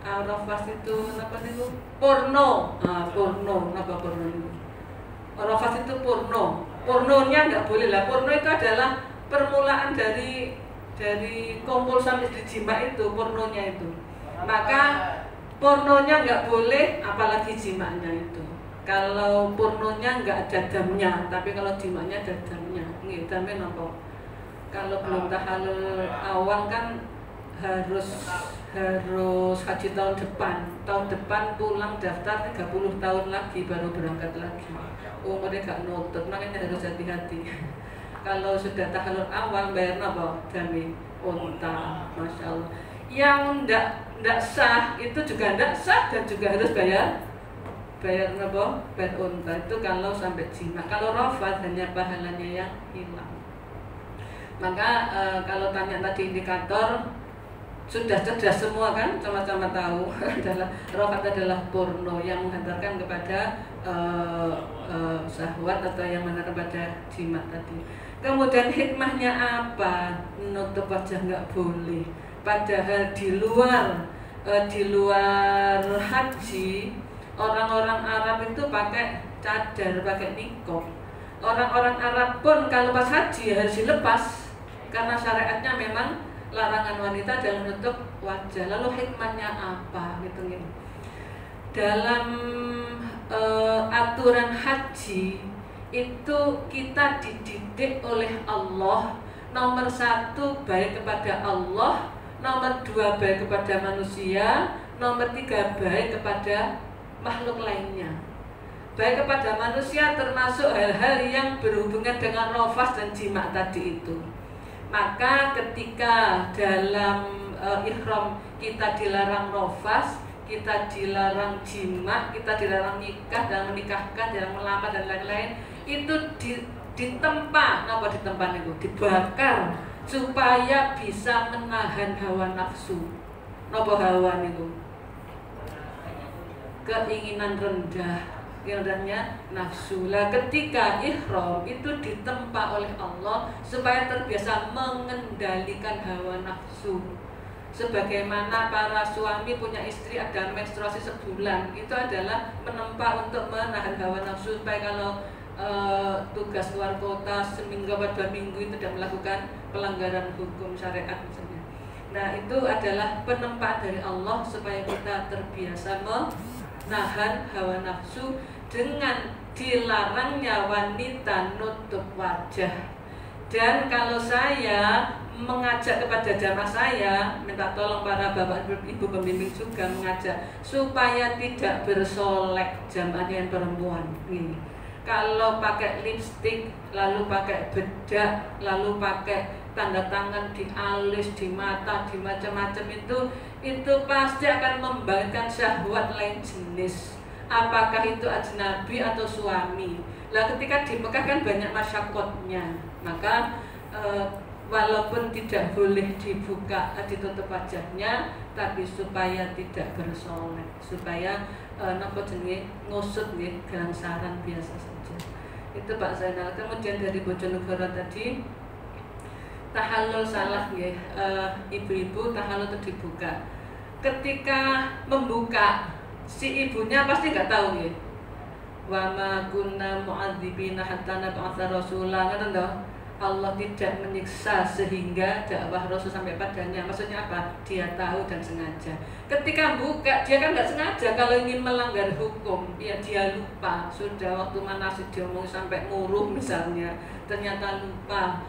rafas itu apa itu? Porno. Porno, apa porno itu? Rafas itu porno. Pornonya nggak boleh lah. Porno itu adalah permulaan dari kumpul suami istri jima itu, pornonya itu. Maka pornonya nggak boleh, apalagi jimanya itu. Kalau pornonya nggak ada damnya, tapi kalau jimanya ada damnya. Nggih, damnya apa? Kalau belum tahallul awal kan harus haji tahun depan. Tahun depan pulang daftar 30 tahun lagi baru berangkat lagi. Umurnya gak nutut, makanya harus hati-hati. kalau sudah tahallul awal bayar apa? Dami unta, masya Allah. Yang ndak sah itu juga ndak sah dan juga harus bayar apa? Bayar unta itu kalau sampai jima. Kalau rafat hanya pahalanya yang hilang. Maka kalau tanya tadi indikator sudah cerdas semua kan, sama-sama tahu adalah rafat adalah porno yang menghantarkan kepada syahwat atau yang mengarah pada jimat tadi. Kemudian hikmahnya apa? Nutup wajah nggak boleh. Padahal di luar haji orang-orang Arab itu pakai cadar, pakai niqab. Orang-orang Arab pun kalau pas haji harus dilepas karena syariatnya memang larangan wanita dalam menutup wajah. Lalu hikmahnya apa? Gitu. Dalam aturan haji itu kita dididik oleh Allah. Nomor 1 baik kepada Allah, nomor 2 baik kepada manusia, nomor 3 baik kepada makhluk lainnya. Baik kepada manusia termasuk hal-hal yang berhubungan dengan rafas dan jima tadi itu. Maka ketika dalam ihram kita dilarang rafas, kita dilarang jima, kita dilarang nikah dan menikahkan, dilarang melamar dan lain-lain, itu ditempa, apa ditempa itu? Dibakar supaya bisa menahan hawa nafsu. Apa hawa itu? Keinginan rendah. Rendahnya nafsu. Lah ketika ihram itu ditempa oleh Allah supaya terbiasa mengendalikan hawa nafsu. Sebagaimana para suami punya istri ada menstruasi sebulan, itu adalah menempa untuk menahan hawa nafsu supaya kalau tugas luar kota seminggu atau 2 minggu itu tidak melakukan pelanggaran hukum syariat misalnya. Nah itu adalah penempa dari Allah supaya kita terbiasa menahan hawa nafsu dengan dilarangnya wanita nutup wajah. Dan kalau saya mengajak kepada jamaah saya, minta tolong para bapak ibu pembimbing juga mengajak supaya tidak bersolek jamaahnya yang perempuan ini. Kalau pakai lipstik, lalu pakai bedak, lalu pakai tanda tangan di alis, di mata, di macam-macam itu pasti akan membangkitkan syahwat lain jenis. Apakah itu ajnabi atau suami. Lah ketika di Mekah kan banyak masyakotnya, maka walaupun tidak boleh dibuka, ditutup wajahnya, tapi supaya tidak bersolek, supaya napa jenenge ngusut nggih gangsaran biasa saja. Itu Pak Zainal. Kemudian dari Bojonegoro tadi tahallul salah nggih, ibu-ibu tahallul itu dibuka. Ketika membuka si ibunya pasti nggak tahu nggih. Wa ma kunna mu'adzibina hatta nab'atsa rasula, ngoten toh. Allah tidak menyiksa sehingga dakwah Rasul sampai padanya. Maksudnya apa? Dia tahu dan sengaja. Ketika buka, dia kan nggak sengaja kalau ingin melanggar hukum. Ya dia lupa. Sudah waktu manasik diomong sampai muruh misalnya, ternyata lupa.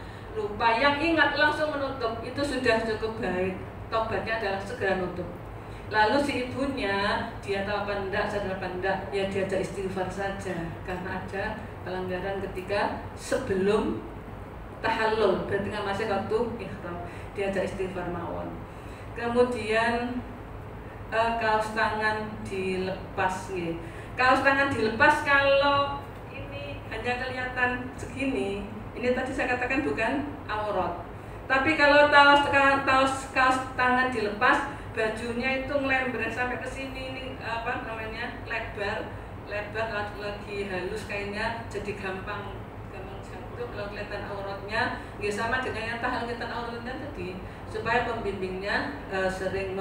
Yang ingat langsung menutup, itu sudah cukup baik. Tobatnya adalah segera nutup. Lalu si ibunya, dia tahu apa enggak, sadar apa enggak, ya diajak istighfar saja. Karena ada pelanggaran ketika sebelum tahallul, berarti masih waktu ihram, diajak istighfar mawon. Kemudian kaos tangan dilepas nih. Kaos tangan dilepas kalau ini hanya kelihatan segini, ini tadi saya katakan bukan aurat. Tapi kalau kaos tangan dilepas, bajunya itu ngelembar sampai ke sini, ini apa namanya, lebar lagi halus kainnya, jadi gampang jatuh kalau kelihatan auratnya. Nggak sama dengan yang tahan kelihatan auratnya tadi, supaya pembimbingnya sering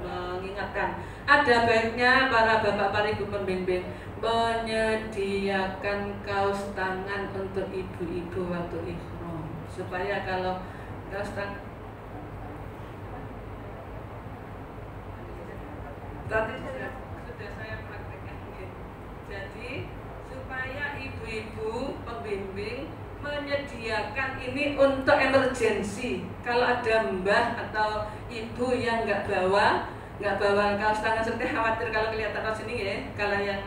mengingatkan. Ada baiknya para bapak, para ibu pembimbing menyediakan kaos tangan untuk ibu-ibu waktu ihram, supaya kalau kaos tangan tadi sudah saya praktekkan. Jadi supaya ibu-ibu pembimbing menyediakan ini untuk emergensi. Kalau ada mbah atau ibu yang nggak bawa kaos tangan seperti khawatir kalau kelihatan kaos ini ya, kalau yang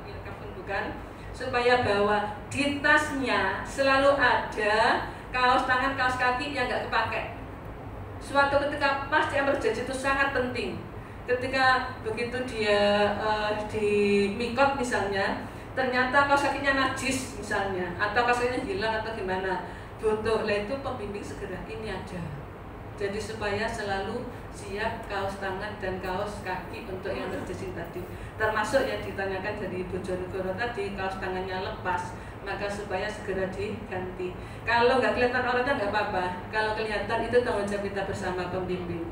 ilkafun bukan, supaya bahwa di tasnya selalu ada kaos tangan, kaos kaki yang nggak kepake. Suatu ketika pas dia berjanji itu sangat penting. Ketika begitu dia di mikot misalnya, ternyata kaos kakinya najis misalnya, atau kaos kakinya hilang atau gimana, butuh lah itu pembimbing segera ini aja. Jadi supaya selalu siap kaos tangan dan kaos kaki untuk yang terjadi tadi. Termasuk yang ditanyakan dari Ibu Jonegoro tadi, kaos tangannya lepas, maka supaya segera diganti. Kalau nggak kelihatan orangnya nggak apa-apa. Kalau kelihatan itu tanggung jawab kita bersama pembimbing.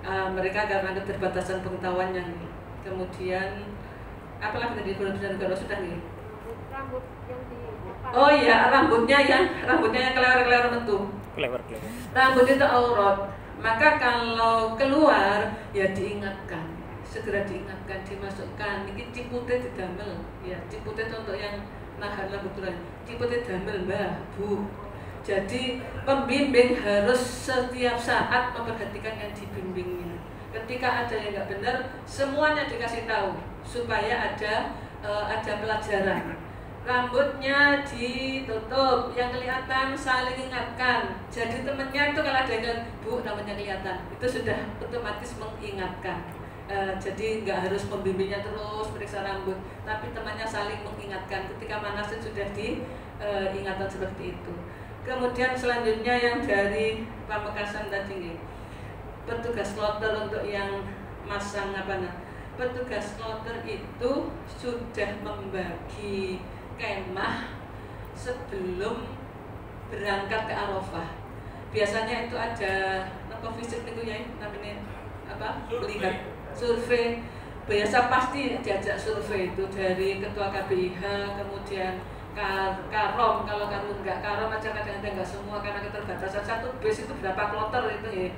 Mereka karena keterbatasan pengetahuannya nih. Kemudian apalagi tadi Ibu Jonegoro sudah nih. Rambut yang di depan. Oh iya, rambutnya yang kelewar-kelewar metu. Kelewar. Rambut itu aurat. Maka kalau keluar ya diingatkan, segera diingatkan, dimasukkan. Ini cipute didamel, ya cipute itu untuk yang nahan rambut turun. Cipute damel mbah, bu. Jadi pembimbing harus setiap saat memperhatikan yang dibimbingnya. Ketika ada yang nggak benar, semuanya dikasih tahu supaya ada pelajaran. Rambutnya ditutup, yang kelihatan saling ingatkan. Jadi temennya itu kalau ada yang bilang, bu namanya kelihatan, itu sudah otomatis mengingatkan. Jadi nggak harus pembimbingnya terus periksa rambut, tapi temannya saling mengingatkan. Ketika manasin sudah diingatkan seperti itu. Kemudian selanjutnya yang dari Pamekasan tadi, petugas kloter untuk yang masang petugas kloter itu sudah membagi kemah sebelum berangkat ke Arafah. Biasanya itu ada visit minggu ya, namanya melihat survei. Biasa pasti diajak survei itu dari ketua KBIH, kemudian Karom. Kalau kamu nggak Karom aja kadang-kadang nggak semua karena keterbatasan satu bus itu berapa kloter itu ya.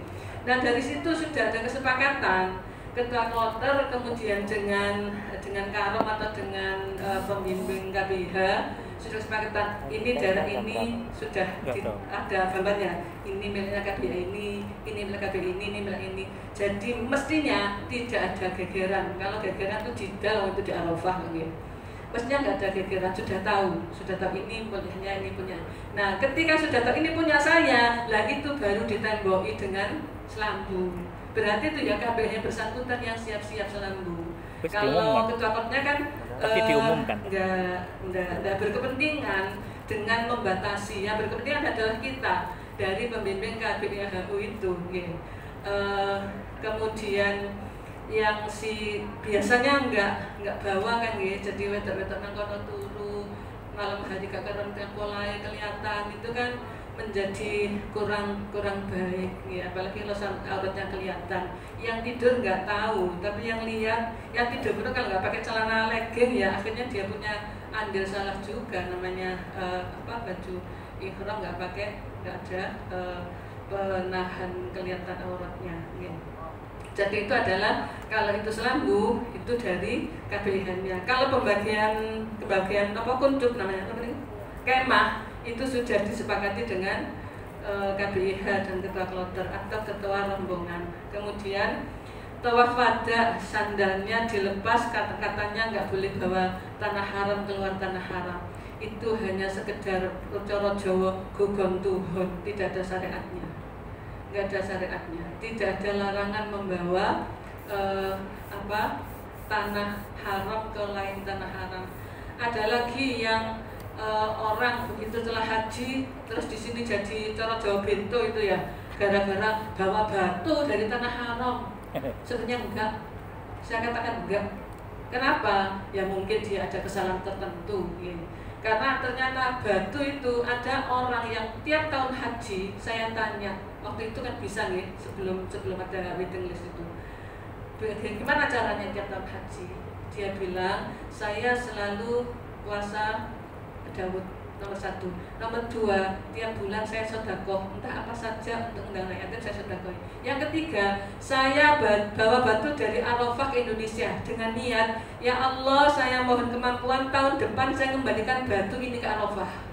Nah dari situ sudah ada kesepakatan ketua kloter kemudian dengan Karom atau dengan pembimbing KBIH sudah kesepakatan ini daerah ini sudah ada gambarnya, ini miliknya KBIH ini milik KBIH ini milik ini. Jadi mestinya tidak ada gegeran. Kalau gegeran itu di dalam itu di Arafah gitu. Mestinya nggak ada gegeran, sudah tahu ini punyanya, ini punya. Nah ketika sudah tahu ini punya saya, lah itu baru ditemboi dengan selambu. Berarti itu ya KBIH bersangkutan yang siap-siap selambu. Kalau ketua klubnya kan nggak berkepentingan dengan membatasi. Yang berkepentingan adalah kita dari pembimbing KBIHU itu. Kemudian yang biasanya nggak bawa kan jadi wedok-wedok nang kono turu malam hari kakaron mulai kelihatan itu kan menjadi kurang baik ya, apalagi kalau auratnya kelihatan. Yang tidur nggak tahu, tapi yang lihat yang tidur itu kalau nggak pakai celana legging ya akhirnya dia punya andil salah juga. Namanya baju ihram nggak ada penahan kelihatan auratnya ya. Jadi itu adalah kalau itu selambu itu dari KBIH-nya. Kalau pembagian kuncup namanya kemah itu sudah disepakati dengan KBIH dan ketua kloter atau ketua rombongan. Kemudian tawaf wada sandalnya dilepas, katanya nggak boleh bawa tanah haram keluar tanah haram. Itu hanya sekedar cara Jawa gugon tuhun, tidak ada syariatnya. Nggak ada syariatnya. Tidak ada larangan membawa tanah haram ke lain tanah haram. Ada lagi yang orang begitu telah haji terus di sini jadi cara Jawa Bento itu ya gara-gara bawa batu dari tanah haram. Sebenarnya enggak, saya katakan enggak. Kenapa? Ya mungkin dia ada kesalahan tertentu ya. Karena ternyata batu itu ada orang yang tiap tahun haji, saya tanya waktu itu kan bisa nih sebelum ada waiting list itu, gimana caranya tiap tahun haji? Dia bilang saya selalu puasa Daud nomor 1, nomor 2 tiap bulan saya sedekah entah apa saja untuk undang yatim saya sedekah. Yang ketiga saya bawa batu dari Arafah ke Indonesia dengan niat ya Allah saya mohon kemampuan tahun depan saya kembalikan batu ini ke Arafah.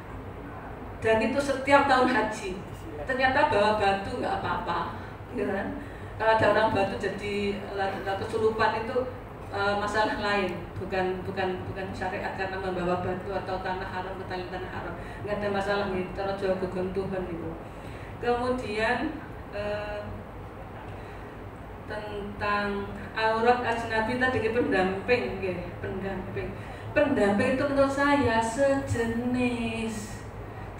Dan itu setiap tahun haji. Ternyata bawa batu nggak apa-apa, ya kan? Kalau ada orang batu jadi kesurupan itu masalah lain, bukan syariat karena membawa batu atau tanah haram ke tanah haram, nggak ada masalah nih, terus jauh gugung Tuhan itu. Kemudian tentang aurat ajnabi tadi pendamping, pendamping itu menurut saya sejenis,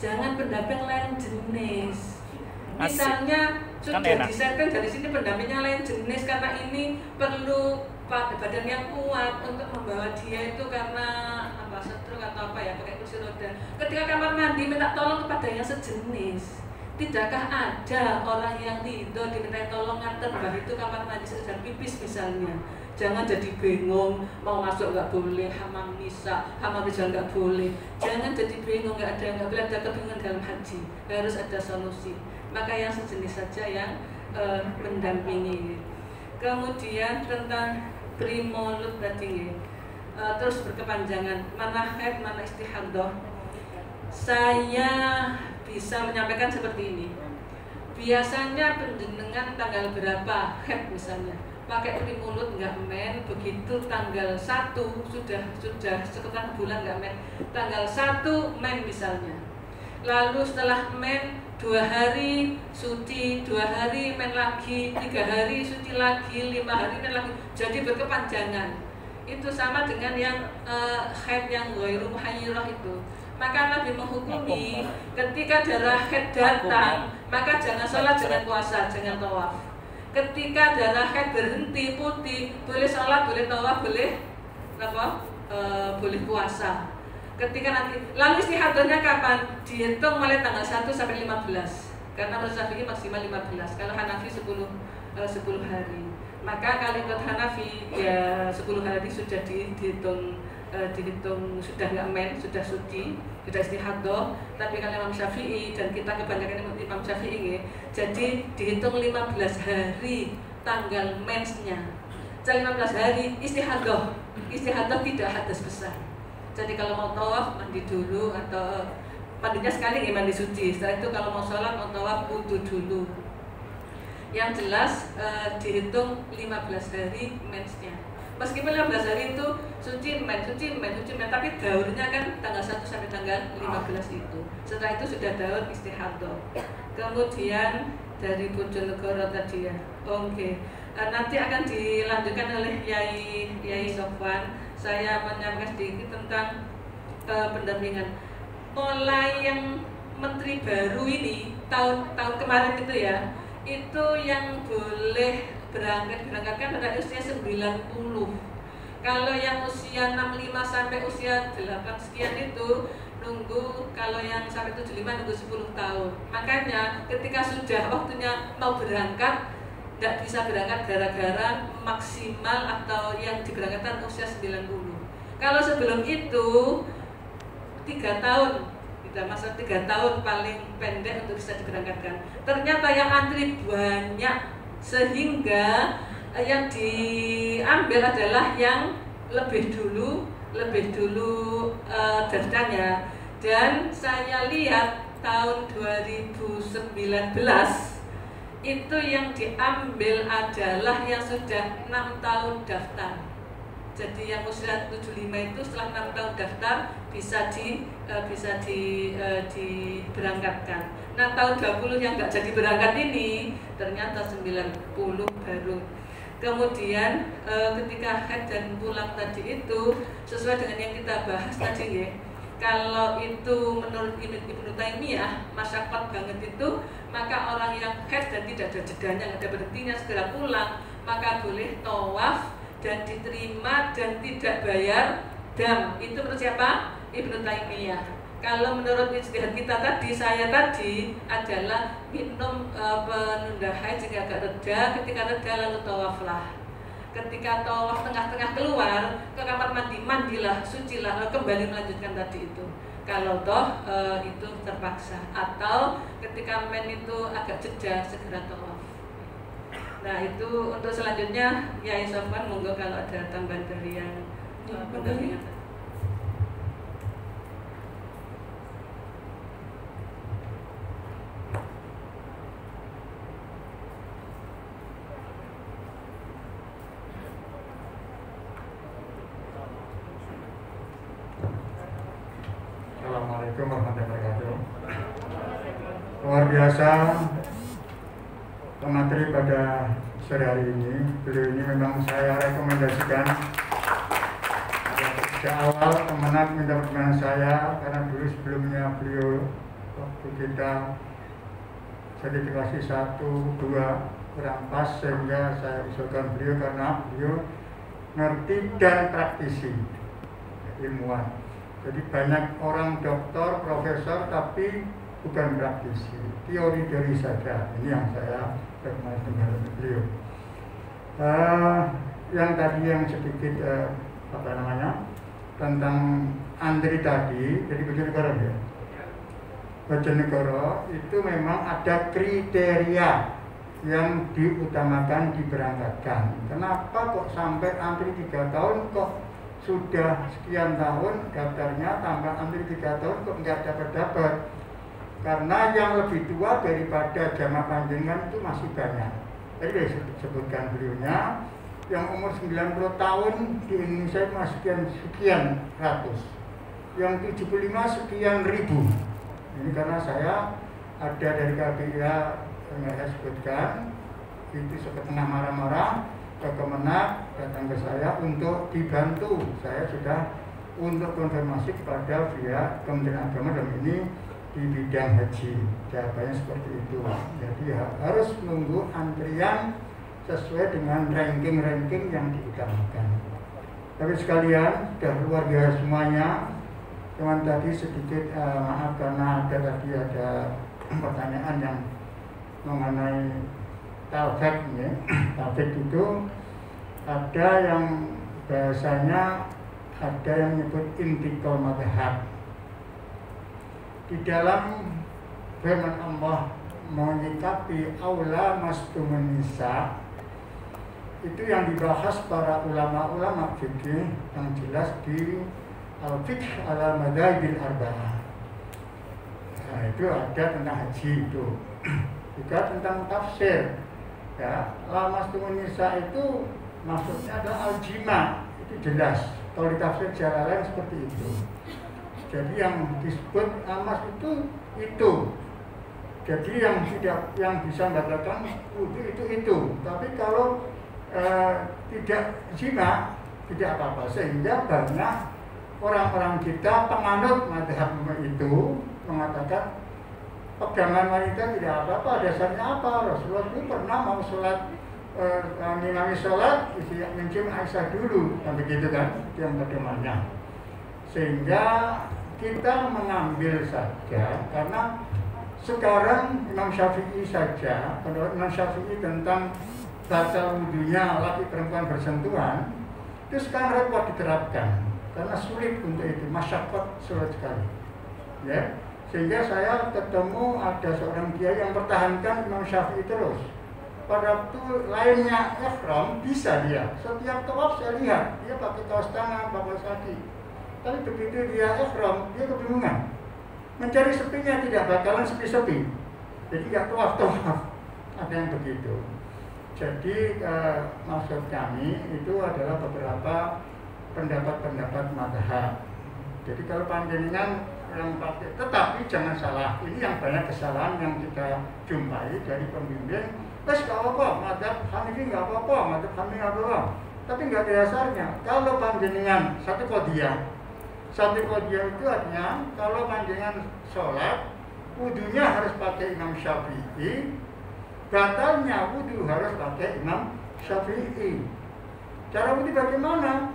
jangan pendamping lain jenis. Misalnya sudah disetting dari sini pendampingnya lain jenis karena ini perlu badan yang kuat untuk membawa dia itu karena apa, stroke atau apa ya, pakai kursi roda. Ketika kamar mandi minta tolong kepada yang sejenis, tidakkah ada orang yang ridho diminta tolong nganter mbah itu kamar mandi sekedar pipis misalnya? Jangan jadi bingung, mau masuk nggak boleh, hamam nisa, hamam rijal nggak boleh. Jangan jadi bingung, nggak boleh ada kebingungan dalam haji, harus ada solusi. Maka yang sejenis saja yang mendampingi. Kemudian tentang primolut tadi, terus berkepanjangan, mana haid, mana istihadah. Saya bisa menyampaikan seperti ini. Biasanya penjenengan tanggal berapa haid misalnya, pakai primulut nggak men, begitu tanggal 1 sudah sekitar bulan nggak men, tanggal 1 men misalnya. Lalu setelah men 2 hari suci, 2 hari men lagi, 3 hari suci lagi, 5 hari men lagi, jadi berkepanjangan. Itu sama dengan yang haid yang ghairu muhayyirah itu. Maka Nabi menghukumi ketika darah haid datang, maka jangan sholat, jangan puasa, jangan tawaf. Ketika darah haid berhenti putih, boleh sholat, boleh tawaf, boleh apa? Boleh puasa. Ketika nanti, lalu istihadahnya kapan? Dihitung mulai tanggal 1 sampai 15. Karena menurut Syafi'i maksimal 15. Kalau Hanafi 10 hari. Maka kalau ikut Hanafi ya 10 hari sudah dihitung sudah nggak men, sudah suci, sudah istihadah. Tapi kalau Imam Syafi'i dan kita kebanyakan Imam Syafi'i, jadi dihitung 15 hari tanggal mensnya. Jadi 15 hari istihadah tidak hadas besar. Jadi kalau mau tawaf mandi dulu, atau mandinya sekali mandi suci. Setelah itu kalau mau sholat, mau tawaf wudu dulu. Yang jelas dihitung 15 hari mensnya. Meskipun 15 hari itu suci men, tapi daurnya kan tanggal 1 sampai tanggal 15 itu. Setelah itu sudah daur istihadah. Kemudian dari Bojonegoro tadi ya. Oke. Nanti akan dilanjutkan oleh Yai Sofwan. Saya menyampaikan sedikit tentang pendampingan. Mulai yang menteri baru ini tahun kemarin itu ya, itu yang boleh berangkatkan pada usia 90. Kalau yang usia 65 sampai usia 8 sekian itu nunggu, kalau yang sampai 75 nunggu 10 tahun. Makanya ketika sudah waktunya mau berangkat, tidak bisa berangkat gara-gara maksimal atau yang diberangkatkan usia 90. Kalau sebelum itu 3 tahun, kita masa 3 tahun paling pendek untuk bisa diberangkatkan. Ternyata yang antri banyak sehingga yang diambil adalah yang lebih dulu daftarnya. Dan saya lihat tahun 2019 itu yang diambil adalah yang sudah 6 tahun daftar. Jadi yang usia 75 itu setelah 6 tahun daftar bisa diberangkatkan. Nah tahun 20 yang nggak jadi berangkat ini ternyata 90 baru. Kemudian ketika haid dan pulang tadi itu sesuai dengan yang kita bahas tadi ya. Kalau itu menurut Ibnu Taimiyah masyaqqat banget itu, maka orang yang haid dan tidak ada jedanya, nggak ada berhentinya, segera pulang, maka boleh tawaf dan diterima dan tidak bayar dam. Itu menurut siapa? Ibnu Taimiyah. Kalau menurut ijtihad kita tadi, saya tadi adalah minum penunda haid jika agak reda, ketika reda lalu tawaflah. Ketika tawaf tengah-tengah keluar ke kamar mandi, mandilah, sucilah, lalu kembali melanjutkan tadi itu. Kalau toh itu terpaksa, atau ketika men itu agak jeda segera tawaf. Nah itu untuk selanjutnya ya Sofwan, monggo kalau ada tambahan dari yang pendampingan. biasa pemateri pada sore hari ini. Beliau ini memang saya rekomendasikan sejak awal. Kemenang minta perkenalan saya karena dulu sebelumnya beliau waktu kita sertifikasi 1, 2 kurang pas, sehingga saya usulkan beliau karena beliau ngerti dan praktisi, ilmuwan. Jadi banyak orang doktor, profesor tapi bukan praktisi, teori-teori saja. Ini yang saya rekomendasi dengan beliau. Yang tadi yang sedikit tentang Andri tadi, jadi Bojonegoro ya. Bojonegoro itu memang ada kriteria yang diutamakan diberangkatkan. Kenapa kok sampai antri 3 tahun, kok sudah sekian tahun daftarnya tambah antri 3 tahun kok nggak dapat? Karena yang lebih tua daripada jamaah panjenengan itu masih banyak. Tadi disebutkan beliaunya, yang umur 90 tahun di Indonesia masih sekian ratus, yang 75 sekian ribu. Ini karena saya ada dari KPIA yang saya sebutkan, itu setengah marah-marah ke Kemenak, datang ke saya untuk dibantu. Saya sudah untuk konfirmasi kepada pihak Kementerian Agama dalam ini di bidang haji. Jawabannya seperti itu. Jadi harus menunggu antrian sesuai dengan ranking-ranking yang diutamakan. Tapi sekalian, sudah luar biasa semuanya. Cuman tadi sedikit maaf karena ada pertanyaan yang mengenai taufik ya. Taufik itu ada yang bahasanya ada yang menyebut intikal madhab. Di dalam firman Allah menyikapi aula mastumun nisa, itu yang dibahas para ulama-ulama fikih yang jelas di al-fiqh ala madhabil arba'ah. Nah, itu ada tentang haji itu. Juga tentang tafsir. Ya, lamastumun nisa itu maksudnya adalah al-jima, itu jelas. Kalau di tafsir Jalalain seperti itu. Jadi yang disebut amas itu. Jadi yang bisa membatalkan wudu itu. Tapi kalau tidak jima, tidak apa-apa. Sehingga banyak orang-orang kita penganut madhab itu mengatakan pegangan wanita tidak apa-apa. Dasarnya apa? Rasulullah itu pernah mau sholat, ngimami sholat, mencium Aisyah dulu, kan begitu kan? Itu yang pedomannya. Sehingga kita mengambil saja, karena sekarang Imam Syafi'i saja, pendapat Imam Syafi'i tentang batal wudunya laki perempuan bersentuhan, itu sekarang repot diterapkan. Karena sulit untuk itu, masyaqqat sulit sekali. Ya, sehingga saya ketemu ada seorang kiai yang pertahankan Imam Syafi'i terus. Pada waktu lainnya ihram bisa dia. Setiap tawaf saya lihat dia pakai kaos tangan, pakai kaki. Tapi begitu dia ihram, dia kebingungan. Mencari sepinya tidak bakalan sepi-sepi. Jadi nggak tawaf. Ada yang begitu. Jadi maksud kami itu adalah beberapa pendapat-pendapat madhab. Jadi kalau panjenengan yang pakai, tetapi jangan salah, ini yang banyak kesalahan yang kita jumpai dari pembimbing. Terus nggak apa-apa, madhab Hanafi nggak apa-apa, madhab Hanafi nggak apa-apa. Tapi nggak ada dasarnya. Kalau panjenengan satu qadiyah itu artinya kalau panjenengan sholat, wudunya harus pakai Imam Syafi'i, batalnya wudu harus pakai Imam Syafi'i. Cara wudu bagaimana?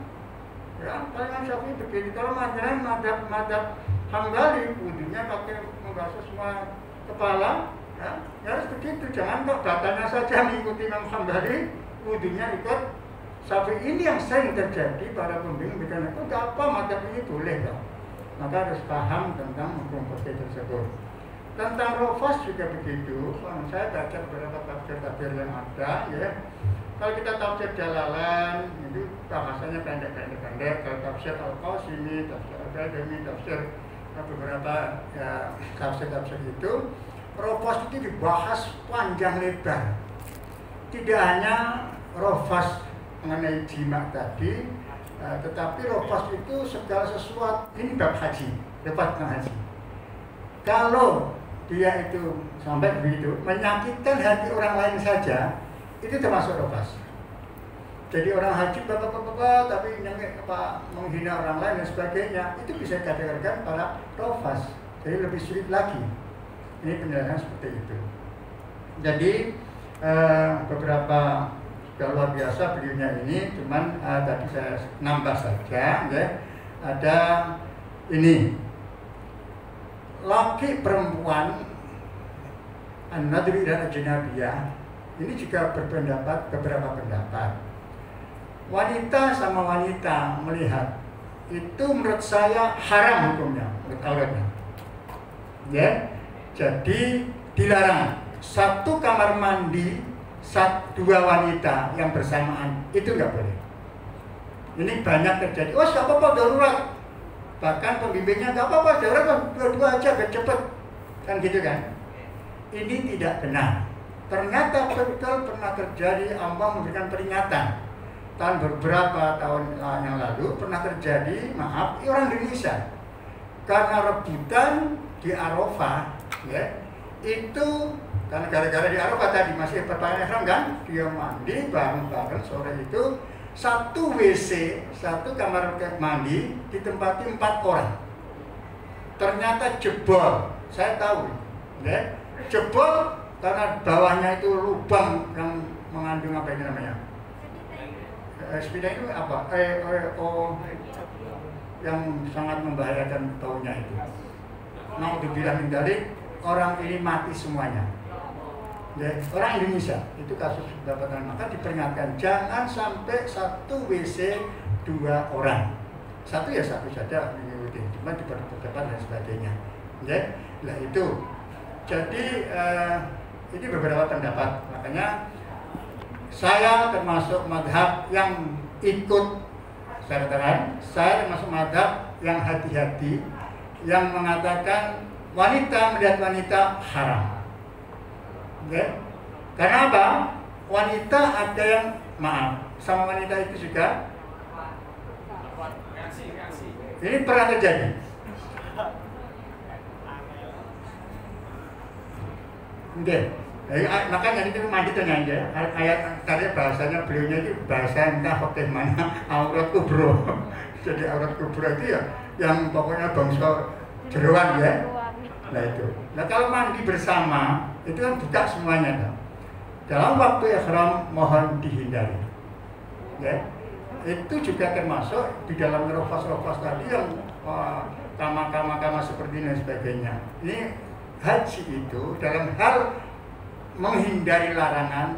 Ya, kalau Imam Syafi'i begitu. Kalau madhab Hambali, wudunya pakai membasuh semua kepala, ya harus begitu. Jangan kok batalnya saja mengikuti Imam Hambali, wudunya ikut Syafi'i. Ini yang sering terjadi para pembimbing bilang itu nggak apa, madhab ini boleh kok. Maka harus paham tentang hukum fikih tersebut. Tentang rofas juga begitu. Saya baca beberapa tafsir-tafsir yang ada, ya. Kalau kita tafsir Jalalain, itu bahasanya pendek-pendek. Kalau tafsir Al-Qasimi, tafsir Al-Badami, tafsir beberapa ya, tafsir-tafsir itu, rofas itu dibahas panjang lebar. Tidak hanya rofas mengenai jima tadi, tetapi rofas itu segala sesuatu. Ini bab haji, debat tentang haji. Kalau dia itu sampai begitu menyakitkan hati orang lain saja, itu termasuk rofas. Jadi orang haji bapak-bapak tapi menghina orang lain dan sebagainya, itu bisa dikatakan para rofas. Jadi lebih sulit lagi. Ini penjelasan seperti itu. Jadi beberapa sudah luar biasa beliaunya ini, cuman tadi saya nambah saja, ya. Ada ini laki perempuan an-nadri dan ajnabiyah ini juga berpendapat beberapa pendapat. Wanita sama wanita melihat itu menurut saya haram hukumnya, menurut auratnya. Ya, jadi dilarang satu kamar mandi dua wanita yang bersamaan, itu nggak boleh. Ini banyak terjadi. Oh, nggak apa-apa, darurat. Bahkan pembimbingnya nggak apa-apa, darurat, dua-dua aja biar cepet, kan gitu kan? Ini tidak benar. Ternyata betul pernah terjadi. Allah memberikan peringatan. Tahun beberapa tahun yang lalu pernah terjadi, maaf, orang Indonesia karena rebutan di Arafah, ya, itu karena gara-gara di Arafah tadi masih berpakaian ihram kan, dia mandi bareng-bareng sore itu satu WC, satu kamar mandi ditempati 4 orang. Ternyata jebol, saya tahu, ya, jebol karena bawahnya itu lubang yang mengandung apa ini namanya? Sepeda itu apa? Yang sangat membahayakan baunya itu. Nah, untuk bilang dari orang ini mati semuanya. Ya, orang Indonesia itu kasus dapatan, maka diperingatkan jangan sampai satu WC 2 orang. Satu ya satu saja, cuma diperdebat dan sebagainya. Ya, nah itu. Jadi ini beberapa pendapat. Makanya saya termasuk madhab yang ikut, saya katakan, saya termasuk madhab yang hati-hati, yang mengatakan wanita melihat wanita haram. Okay? Karena apa? Wanita ada yang maaf sama wanita itu juga. Ini pernah terjadi. Okay. Jadi, makanya itu mandi tenang ya. Ayat tadi bahasanya beliaunya itu bahasa entah bagaimana aurat kubro. Jadi aurat kubro itu ya yang pokoknya bangsa jeroan ya. Nah itu. Nah kalau mandi bersama itu kan buka semuanya kan. Dalam waktu ihram mohon dihindari. Ya. Itu juga termasuk di dalam rofas-rofas tadi yang kama seperti ini dan sebagainya. Ini haji itu dalam hal menghindari larangan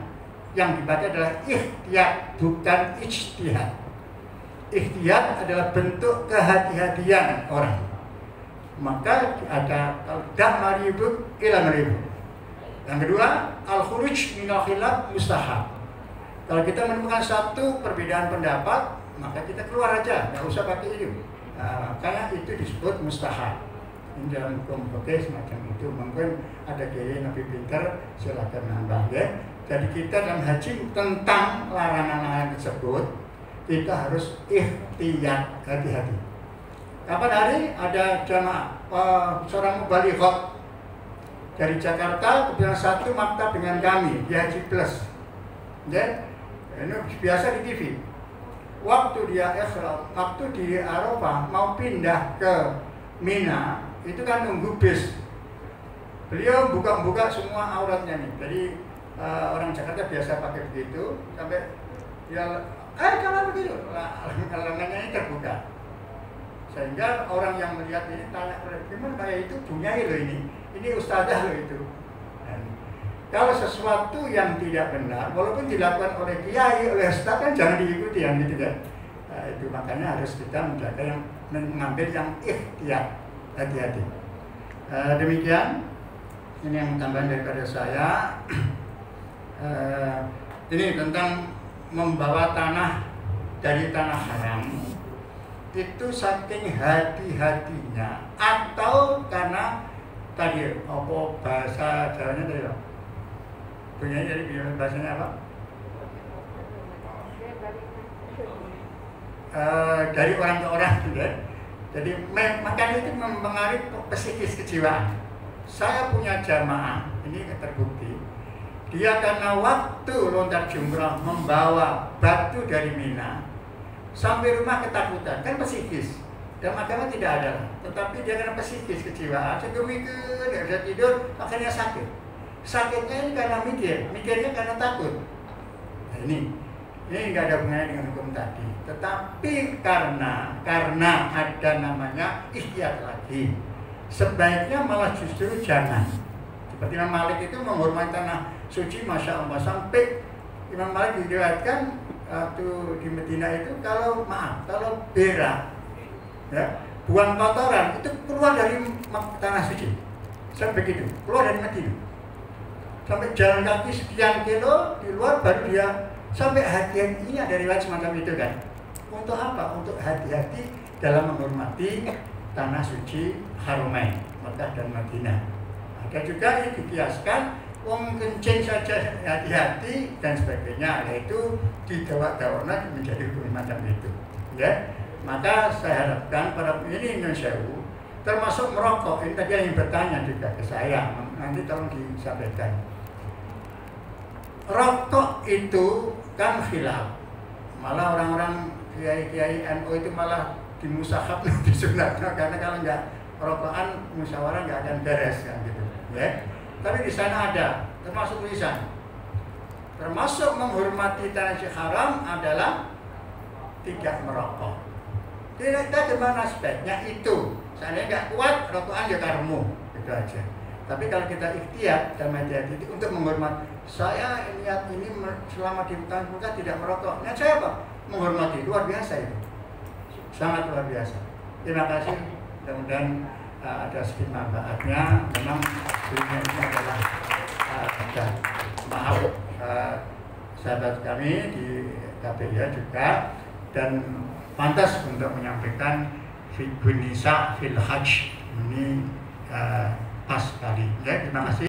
yang dibaca adalah ikhtiyat, bukan ijtihad. Ikhtiyat adalah bentuk kehati-hatian orang. Maka ada dah maribuk ila maribuk. Yang kedua, al-khuruj minal khilaf mustahab. Kalau kita menemukan satu perbedaan pendapat, maka kita keluar aja, nggak usah pakai itu. Nah, makanya itu disebut mustahab. Ini dalam hukum fikih semacam itu. Mungkin ada kiai Nabi pintar, silakan nambah ya. Jadi kita dalam haji tentang larangan-larangan tersebut kita harus ikhtiyat, hati-hati. Kapan hari ada jamaah seorang mubalighah dari Jakarta kemudian satu maktab dengan kami di Haji Plus. Ya, ini biasa di TV. Waktu dia ihram, waktu di Arafah mau pindah ke Mina, itu kan nunggu bis. Beliau buka-buka semua auratnya nih. Jadi orang Jakarta biasa pakai begitu sampai dia kalau begitu lengannya ini terbuka. Sehingga orang yang melihat ini tanya, gimana kayak itu bunyai loh ini ustazah loh itu. Dan kalau sesuatu yang tidak benar, walaupun dilakukan oleh kiai, oleh ustaz kan jangan diikuti yang gitu kan. Nah, itu makanya harus kita menjaga yang mengambil yang ikhtiyat, hati-hati. Demikian ini yang tambahan daripada saya. Ini tentang membawa tanah dari tanah haram itu saking hati-hatinya atau karena tadi apa bahasa Jawanya tadi loh, punya dari bahasanya apa? Dari orang ke orang gitu ya. Jadi makanya itu mempengaruhi psikis kejiwaan. saya punya jamaah, ini terbukti. Dia karena waktu lontar jumrah membawa batu dari Mina sampai rumah ketakutan, kan psikis. Dalam agama tidak ada, tetapi dia karena psikis, kejiwaan, saya mikir, nggak bisa tidur, akhirnya sakit. Sakitnya ini karena mikirnya karena takut. Nah, ini nggak ada hubungannya dengan hukum tadi. Tetapi karena ada namanya ihtiyat lagi, sebaiknya malah justru jangan. Seperti Imam Malik itu menghormati tanah suci, masya Allah, sampai Imam Malik diriwayatkan waktu di Medina itu kalau berak, ya, buang kotoran itu keluar dari tanah suci, sampai begitu, keluar dari Medina, sampai jalan kaki sekian kilo di luar baru dia sampai hati-hati. Ini ada riwayat semacam itu kan. Untuk apa? Untuk hati-hati dalam menghormati tanah suci Haramain, Makkah dan Madinah. Ada juga yang dikiaskan wong kencing saja hati-hati dan sebagainya, yaitu didawak-dawakna menjadi hukum macam itu, ya. Maka saya harapkan para ini Indonesia termasuk merokok, ini tadi yang bertanya juga ke saya, nanti tolong disampaikan. Rokok itu kan khilaf, malah orang-orang kiai-kiai NU itu malah dimusahab disunatkan, karena kalau nggak rokokan musyawarah nggak akan beres kan gitu, ya. Tapi di sana ada, termasuk tulisan, termasuk menghormati tanah suci haram adalah tidak merokok. Tidak gimana aspeknya itu, seandainya nggak kuat rokokan ya karmu, itu aja. Tapi kalau kita ikhtiar dan hati-hati untuk menghormati, saya niat ini selama di hutan kita tidak merokok. Niat saya apa? Menghormati, luar biasa itu, sangat luar biasa. Terima kasih, mudah-mudahan ada sedikit manfaatnya. Memang dunia ini adalah maaf sahabat kami di KPIH juga, dan pantas untuk menyampaikan Fiqhun Nisa fil Hajj ini pas sekali, ya. Terima kasih.